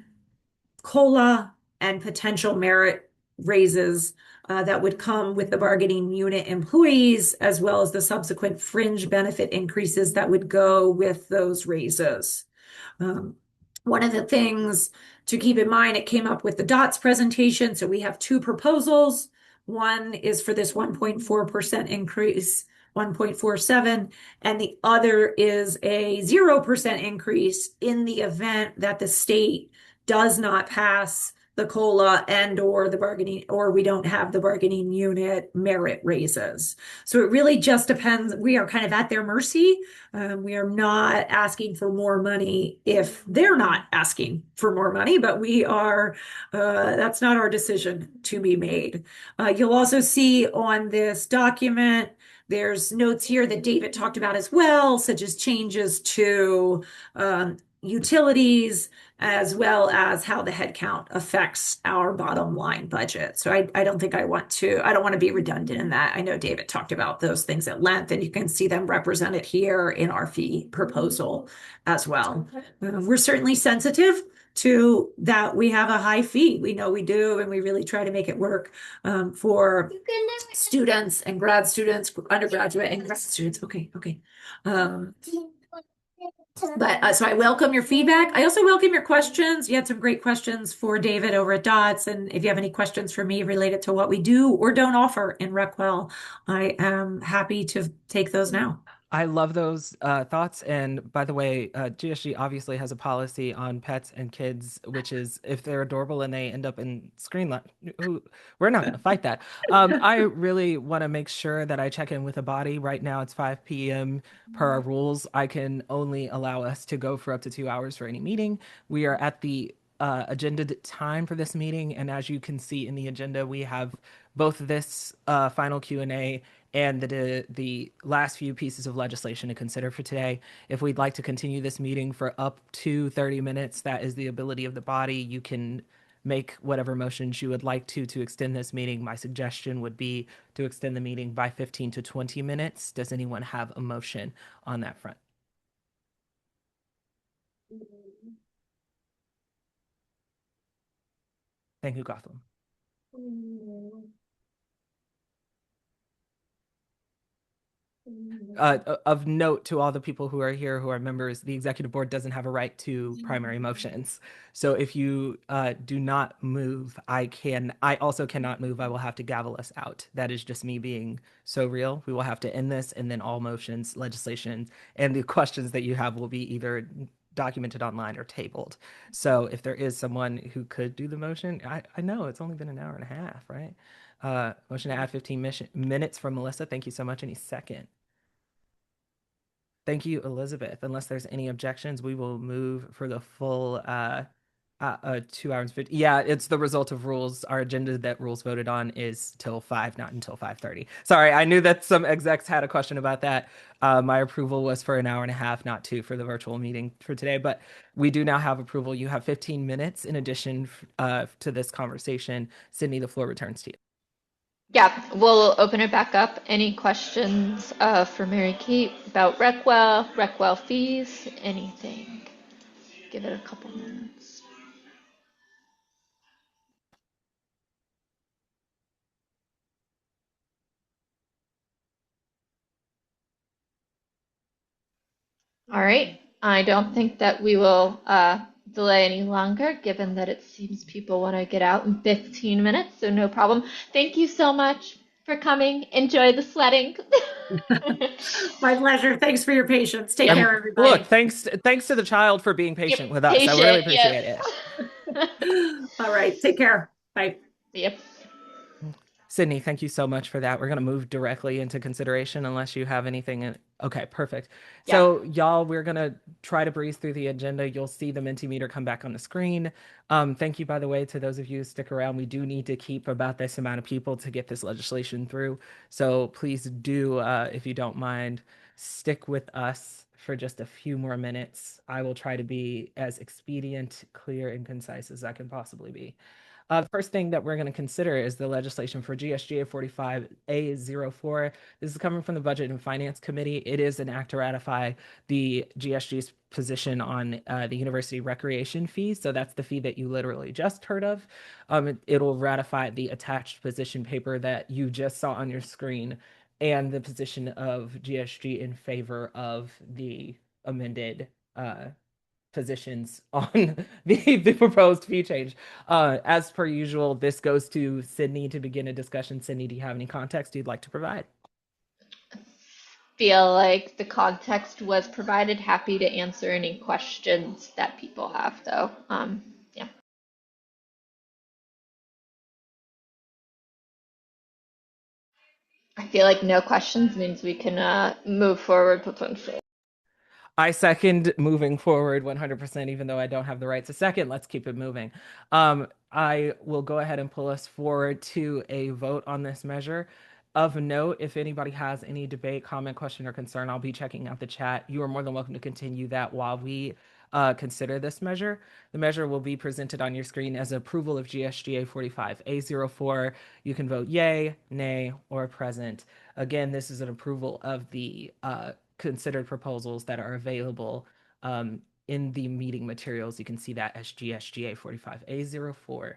COLA and potential merit raises that would come with the bargaining unit employees, as well as the subsequent fringe benefit increases that would go with those raises. One of the things to keep in mind, it came up with the DOTS presentation. So we have two proposals. One is for this 1.4% increase, 1.47, and the other is a 0% increase in the event that the state does not pass the COLA and or the bargaining, or we don't have the bargaining unit merit raises. So it really just depends. We are kind of at their mercy. We are not asking for more money if they're not asking for more money, but that's not our decision to be made. You'll also see on this document, there's notes here that David talked about as well, such as changes to utilities, as well as how the headcount affects our bottom line budget. So I don't want to be redundant in that. I know David talked about those things at length, and you can see them represented here in our fee proposal as well. We're certainly sensitive to that. We have a high fee. We know we do, and we really try to make it work for students and grad students, undergraduate and grad students. Okay. So I welcome your feedback. I also welcome your questions. You had some great questions for David over at DOTS. And if you have any questions for me related to what we do or don't offer in Recwell, I am happy to take those now. I love those thoughts. And by the way, GSG obviously has a policy on pets and kids, which is if they're adorable and they end up in we're not going to fight that. I really want to make sure that I check in with the body. Right now it's 5 p.m. per our rules. I can only allow us to go for up to 2 hours for any meeting. We are at the agenda time for this meeting. And as you can see in the agenda, we have both this final Q&A and the last few pieces of legislation to consider for today. If we'd like to continue this meeting for up to 30 minutes, that is the ability of the body. You can make whatever motions you would like to extend this meeting. My suggestion would be to extend the meeting by 15 to 20 minutes. Does anyone have a motion on that front? Thank you, Gotham. Of note to all the people who are here who are members, the executive board doesn't have a right to primary motions. So if you do not move, I also cannot move. I will have to gavel us out. That is just me being so real. We will have to end this, and then all motions, legislation, and the questions that you have will be either documented online or tabled. So if there is someone who could do the motion, I know it's only been an hour and a half, right? Motion to add 15 minutes from Melissa. Thank you so much. Any second? Thank you, Elizabeth. Unless there's any objections, we will move for the full 2 hours 50. Yeah, it's the result of rules. Our agenda that rules voted on is till 5, not until 5:30. Sorry, I knew that some execs had a question about that. My approval was for an hour and a half, not two for the virtual meeting for today, but we do now have approval. You have 15 minutes in addition to this conversation. Sydney, the floor returns to you. Yeah, we'll open it back up. Any questions for Mary Kate about Recwell fees, anything? Give it a couple minutes. All right. I don't think that we will delay any longer, given that it seems people want to get out in 15 minutes, so no problem. Thank you so much for coming. Enjoy the sledding. My pleasure. Thanks for your patience. Take Yeah. care, Look, everybody. thanks to the child for being Yep. patient with us. I really Patient. appreciate it. Yes. All right. Take care. Bye. Yep. Sydney, thank you so much for that. We're going to move directly into consideration unless you have anything. Okay, perfect. Yeah. So, y'all, we're going to try to breeze through the agenda. You'll see the Mentimeter come back on the screen. Thank you, by the way, to those of you who stick around. We do need to keep about this amount of people to get this legislation through. So please do, if you don't mind, stick with us for just a few more minutes. I will try to be as expedient, clear, and concise as I can possibly be. The first thing that we're going to consider is the legislation for GSG 45A04. This is coming from the Budget and Finance Committee. It is an act to ratify the GSG's position on the university recreation fee. So that's the fee that you literally just heard of. It'll ratify the attached position paper that you just saw on your screen and the position of GSG in favor of the amended positions on the proposed fee change. As per usual, this goes to Sydney to begin a discussion. Sydney, do you have any context you'd like to provide? Feel like the context was provided. Happy to answer any questions that people have, though. Yeah. I feel like no questions means we can move forward potentially. I second moving forward 100%, even though I don't have the right to second. Let's keep it moving. I will go ahead and pull us forward to a vote on this measure. Of note, if anybody has any debate, comment, question, or concern, I'll be checking out the chat. You are more than welcome to continue that while we consider this measure. The measure will be presented on your screen as approval of GSGA 45A04. You can vote yay, nay, or present. Again, this is an approval of the considered proposals that are available in the meeting materials. You can see that as GSGA 45A04.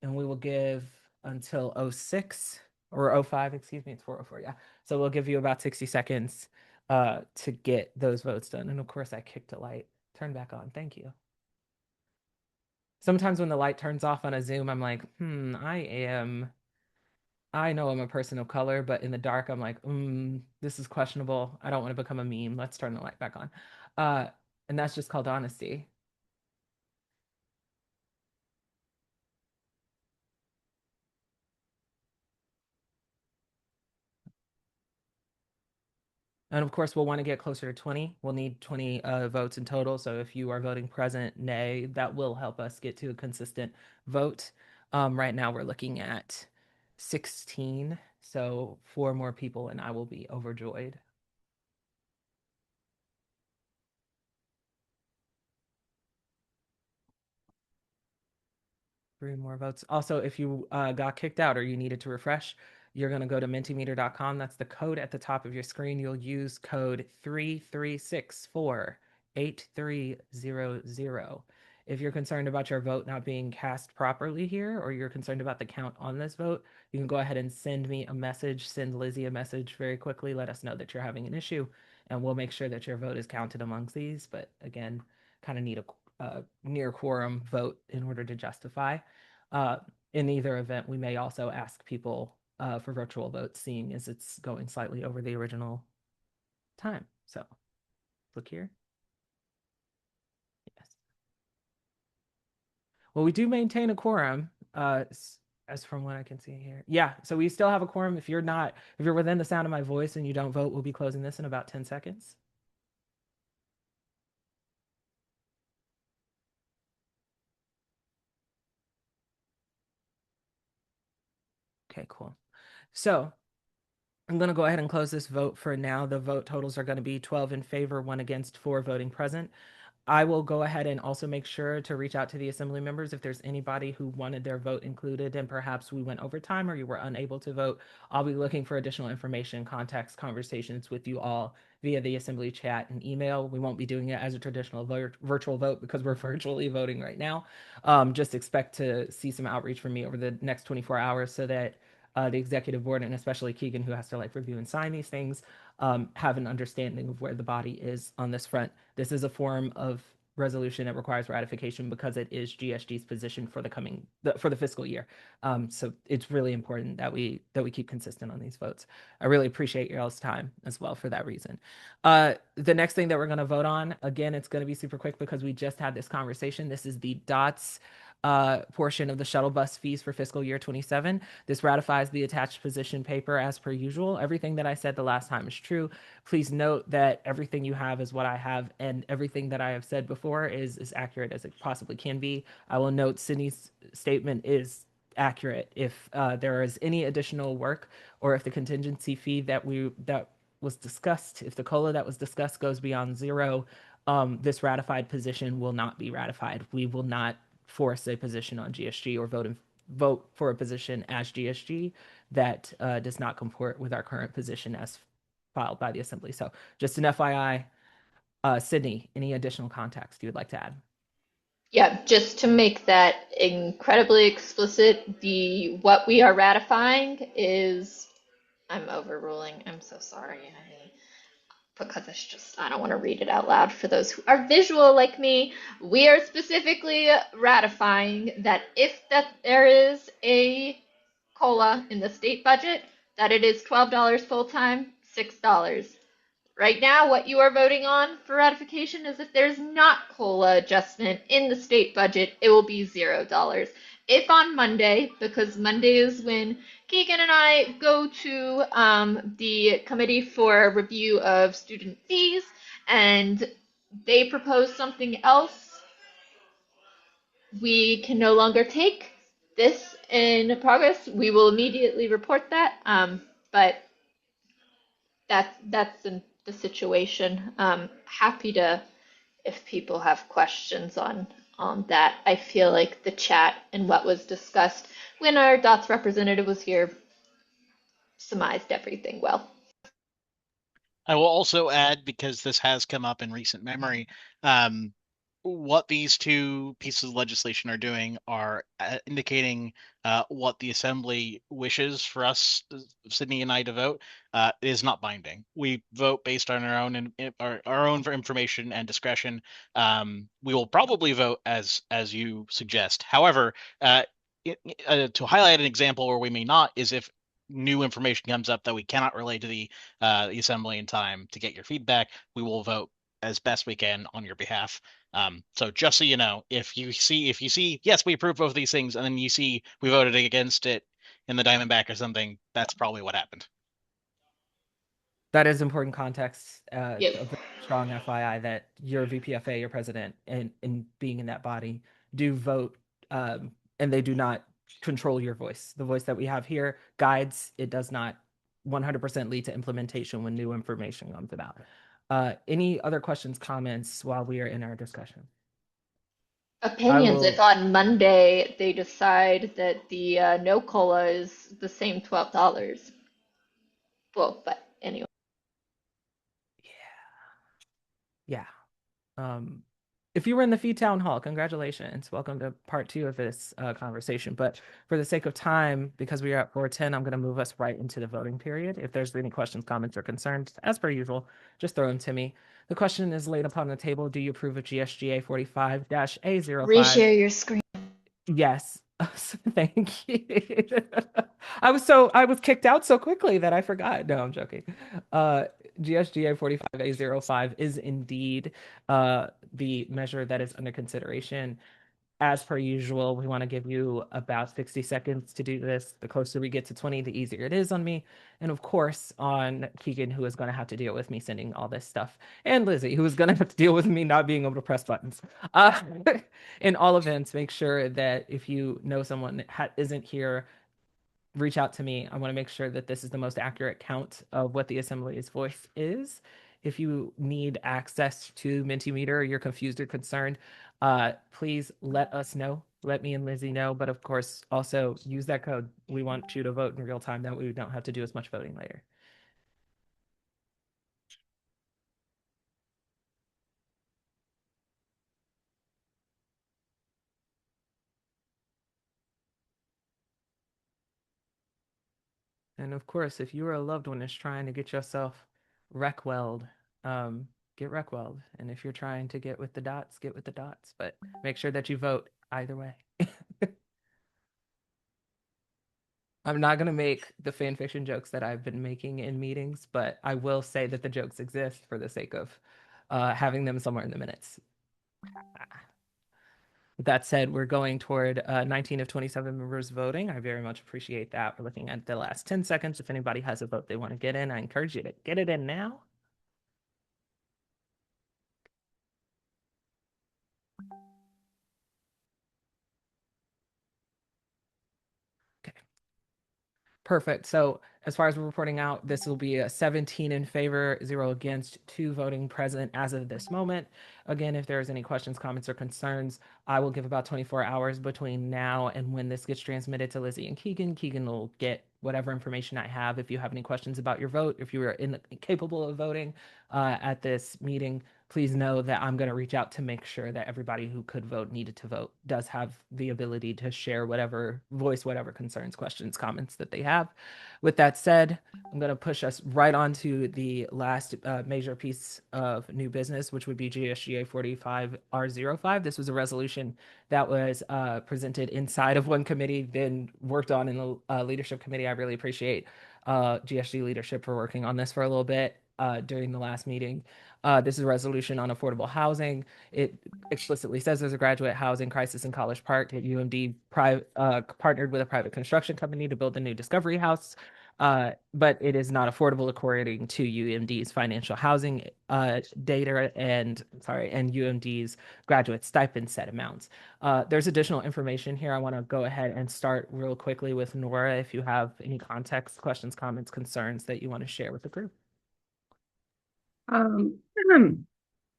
And we will give until 06 or 05, excuse me, it's 404, yeah. So we'll give you about 60 seconds to get those votes done. And of course, I kicked a light. Turn back on. Thank you. Sometimes when the light turns off on a Zoom, I'm like, I know I'm a person of color, but in the dark, I'm like, this is questionable. I don't want to become a meme. Let's turn the light back on. Uh, and that's just called honesty. And of course, we'll want to get closer to 20. We'll need 20 votes in total. So if you are voting present, nay, that will help us get to a consistent vote. Right now, we're looking at 16. So 4 more people, and I will be overjoyed. 3 more votes. Also, if you got kicked out or you needed to refresh, you're going to go to mentimeter.com. That's the code at the top of your screen. You'll use code 33648300. If you're concerned about your vote not being cast properly here, or you're concerned about the count on this vote, you can go ahead and send me a message, send Lizzie a message very quickly. Let us know that you're having an issue, and we'll make sure that your vote is counted amongst these. But again, kind of need a near quorum vote in order to justify. Uh, in either event, we may also ask people for virtual votes, seeing as it's going slightly over the original time. So look here. Yes. Well, we do maintain a quorum, as from what I can see here. Yeah, so we still have a quorum. If you're within the sound of my voice and you don't vote, we'll be closing this in about 10 seconds. Okay, cool. So I'm going to go ahead and close this vote for now. The vote totals are going to be 12 in favor, 1 against, 4 voting present. I will go ahead and also make sure to reach out to the assembly members if there's anybody who wanted their vote included and perhaps we went over time or you were unable to vote. I'll be looking for additional information, contacts, conversations with you all via the assembly chat and email. We won't be doing it as a traditional virtual vote because we're virtually voting right now. Just expect to see some outreach from me over the next 24 hours so that the executive board and especially Keegan, who has to like review and sign these things, have an understanding of where the body is on this front. This is a form of resolution that requires ratification because it is GSG's position for the fiscal year. So it's really important that we keep consistent on these votes. I really appreciate y'all's time as well for that reason. The next thing that we're going to vote on, again, it's going to be super quick because we just had this conversation. This is the DOTS portion of the shuttle bus fees for fiscal year 27. This ratifies the attached position paper as per usual. Everything that I said the last time is true. Please note that everything you have is what I have, and everything that I have said before is as accurate as it possibly can be. I will note Sydney's statement is accurate. If there is any additional work or if the contingency fee that was discussed, if the COLA that was discussed goes beyond zero, this ratified position will not be ratified. We will not force a position on GSG or vote for a position as GSG that does not comport with our current position as filed by the assembly. So just an FYI, Sydney, any additional context you would like to add? Yeah, just to make that incredibly explicit, the what we are ratifying is I'm overruling. I'm so sorry, honey, because it's just I don't want to read it out loud for those who are visual like me. We are specifically ratifying that if that there is a COLA in the state budget, that it is $12 full time, $6. Right now, what you are voting on for ratification is if there's not COLA adjustment in the state budget, it will be $0. If on Monday, because Monday is when Keegan and I go to the committee for review of student fees, and they propose something else, we can no longer take this in progress. We will immediately report that, but that's the situation. Happy to if people have questions on that. I feel like the chat and what was discussed when our DOTS representative was here surmised everything well. I will also add, because this has come up in recent memory, what these two pieces of legislation are doing are indicating what the assembly wishes for us, Sydney and I, to vote. Is not binding. We vote based on our own information and discretion. We will probably vote as you suggest. However, to highlight an example where we may not is if new information comes up that we cannot relay to the assembly in time to get your feedback, we will vote as best we can on your behalf. So just so you know, if you see, yes, we approve both of these things, and then you see we voted against it in the Diamondback or something, that's probably what happened. That is important context, Yep. a very strong FYI that your VPFA, your president, and being in that body do vote, and they do not control your voice. The voice that we have here guides, it does not 100% lead to implementation when new information comes about. Any other questions, comments while we are in our discussion? Opinions. If on Monday they decide that the no cola is the same $12. Well, but anyway. Yeah. If you were in the Feed Town Hall, congratulations. Welcome to part 2 of this conversation. But for the sake of time, because we are at 4:10, I'm going to move us right into the voting period. If there's any questions, comments, or concerns, as per usual, just throw them to me. The question is laid upon the table. Do you approve of GSGA 45-A05? Reshare your screen. Yes. Thank you. I was kicked out so quickly that I forgot. No, I'm joking. GSGA 45A05 is indeed the measure that is under consideration. As per usual, we want to give you about 60 seconds to do this. The closer we get to 20, the easier it is on me. And of course, on Keegan, who is going to have to deal with me sending all this stuff. And Lizzie, who is going to have to deal with me not being able to press buttons. In all events, make sure that if you know someone that isn't here, reach out to me. I want to make sure that this is the most accurate count of what the assembly's voice is. If you need access to Mentimeter or you're confused or concerned, please let us know. Let me and Lizzie know. But of course, also use that code. We want you to vote in real time. That way we don't have to do as much voting later. And of course, if you are a loved one is trying to get yourself Recwelled, get Recwelled. And if you're trying to get with the dots, get with the dots. But make sure that you vote either way. I'm not going to make the fan fiction jokes that I've been making in meetings, but I will say that the jokes exist for the sake of having them somewhere in the minutes. With that said, we're going toward 19 of 27 members voting. I very much appreciate that. We're looking at the last 10 seconds. If anybody has a vote they want to get in, I encourage you to get it in now. Okay. Perfect. So as far as we're reporting out, this will be a 17 in favor, 0 against, 2 voting present as of this moment. Again, if there's any questions, comments, or concerns, I will give about 24 hours between now and when this gets transmitted to Lizzie and Keegan. Keegan will get whatever information I have. If you have any questions about your vote, if you are incapable of voting at this meeting, please know that I'm going to reach out to make sure that everybody who could vote, needed to vote, does have the ability to share whatever, voice whatever concerns, questions, comments that they have. With that said, I'm going to push us right on to the last major piece of new business, which would be GSGA 45R05. This was a resolution that was presented inside of one committee, then worked on in the leadership committee. I really appreciate GSG leadership for working on this for a little bit during the last meeting. This is a resolution on affordable housing. It explicitly says there's a graduate housing crisis in College Park. That UMD partnered with a private construction company to build a new Discovery House, but it is not affordable according to UMD's financial housing data and UMD's graduate stipend set amounts. There's additional information here. I want to go ahead and start real quickly with Nora. If you have any context, questions, comments, concerns that you want to share with the group. Um,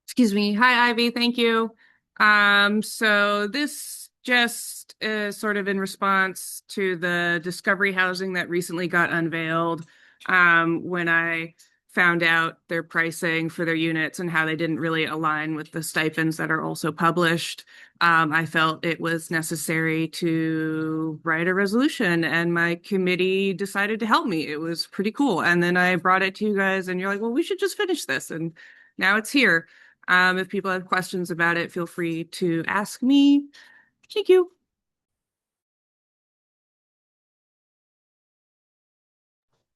excuse me. Hi, Ivy. Thank you. So this just is sort of in response to the Discovery housing that recently got unveiled. When I found out their pricing for their units and how they didn't really align with the stipends that are also published, I felt it was necessary to write a resolution, and my committee decided to help me. It was pretty cool. And then I brought it to you guys, and you're like, well, we should just finish this. And now it's here. If people have questions about it, feel free to ask me. Thank you.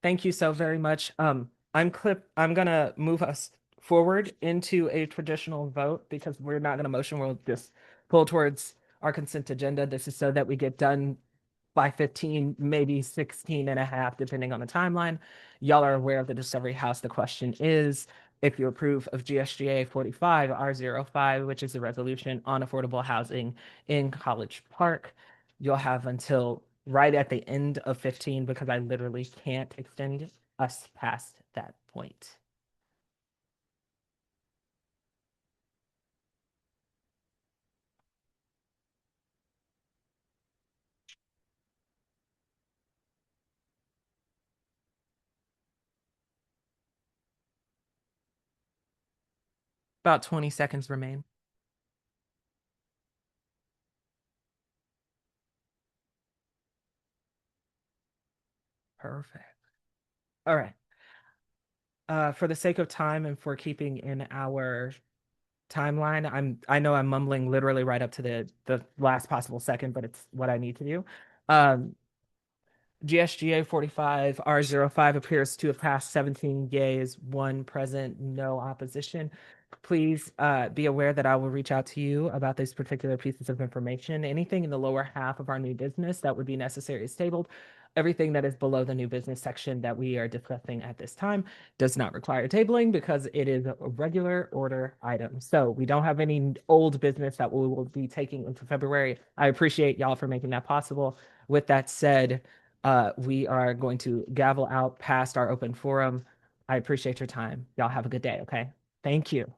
Thank you so very much. I'm gonna move us forward into a traditional vote because we're not gonna motion. We'll just pull towards our consent agenda. This is so that we get done by 15, maybe 16 and a half, depending on the timeline. Y'all are aware of the Discovery House. The question is if you approve of GSGA 45R05, which is the resolution on affordable housing in College Park. You'll have until right at the end of 15 because I literally can't extend us past that point. About 20 seconds remain. Perfect. All right. For the sake of time and for keeping in our timeline, I know I'm mumbling literally right up to the last possible second, but it's what I need to do. GSGA 45R05 appears to have passed 17 yeas, 1 present, no opposition. Please be aware that I will reach out to you about these particular pieces of information. Anything in the lower half of our new business that would be necessary is tabled. Everything that is below the new business section that we are discussing at this time does not require tabling because it is a regular order item. So we don't have any old business that we will be taking into February. I appreciate y'all for making that possible. With that said, We are going to gavel out past our open forum. I appreciate your time. Y'all have a good day, okay? Thank you.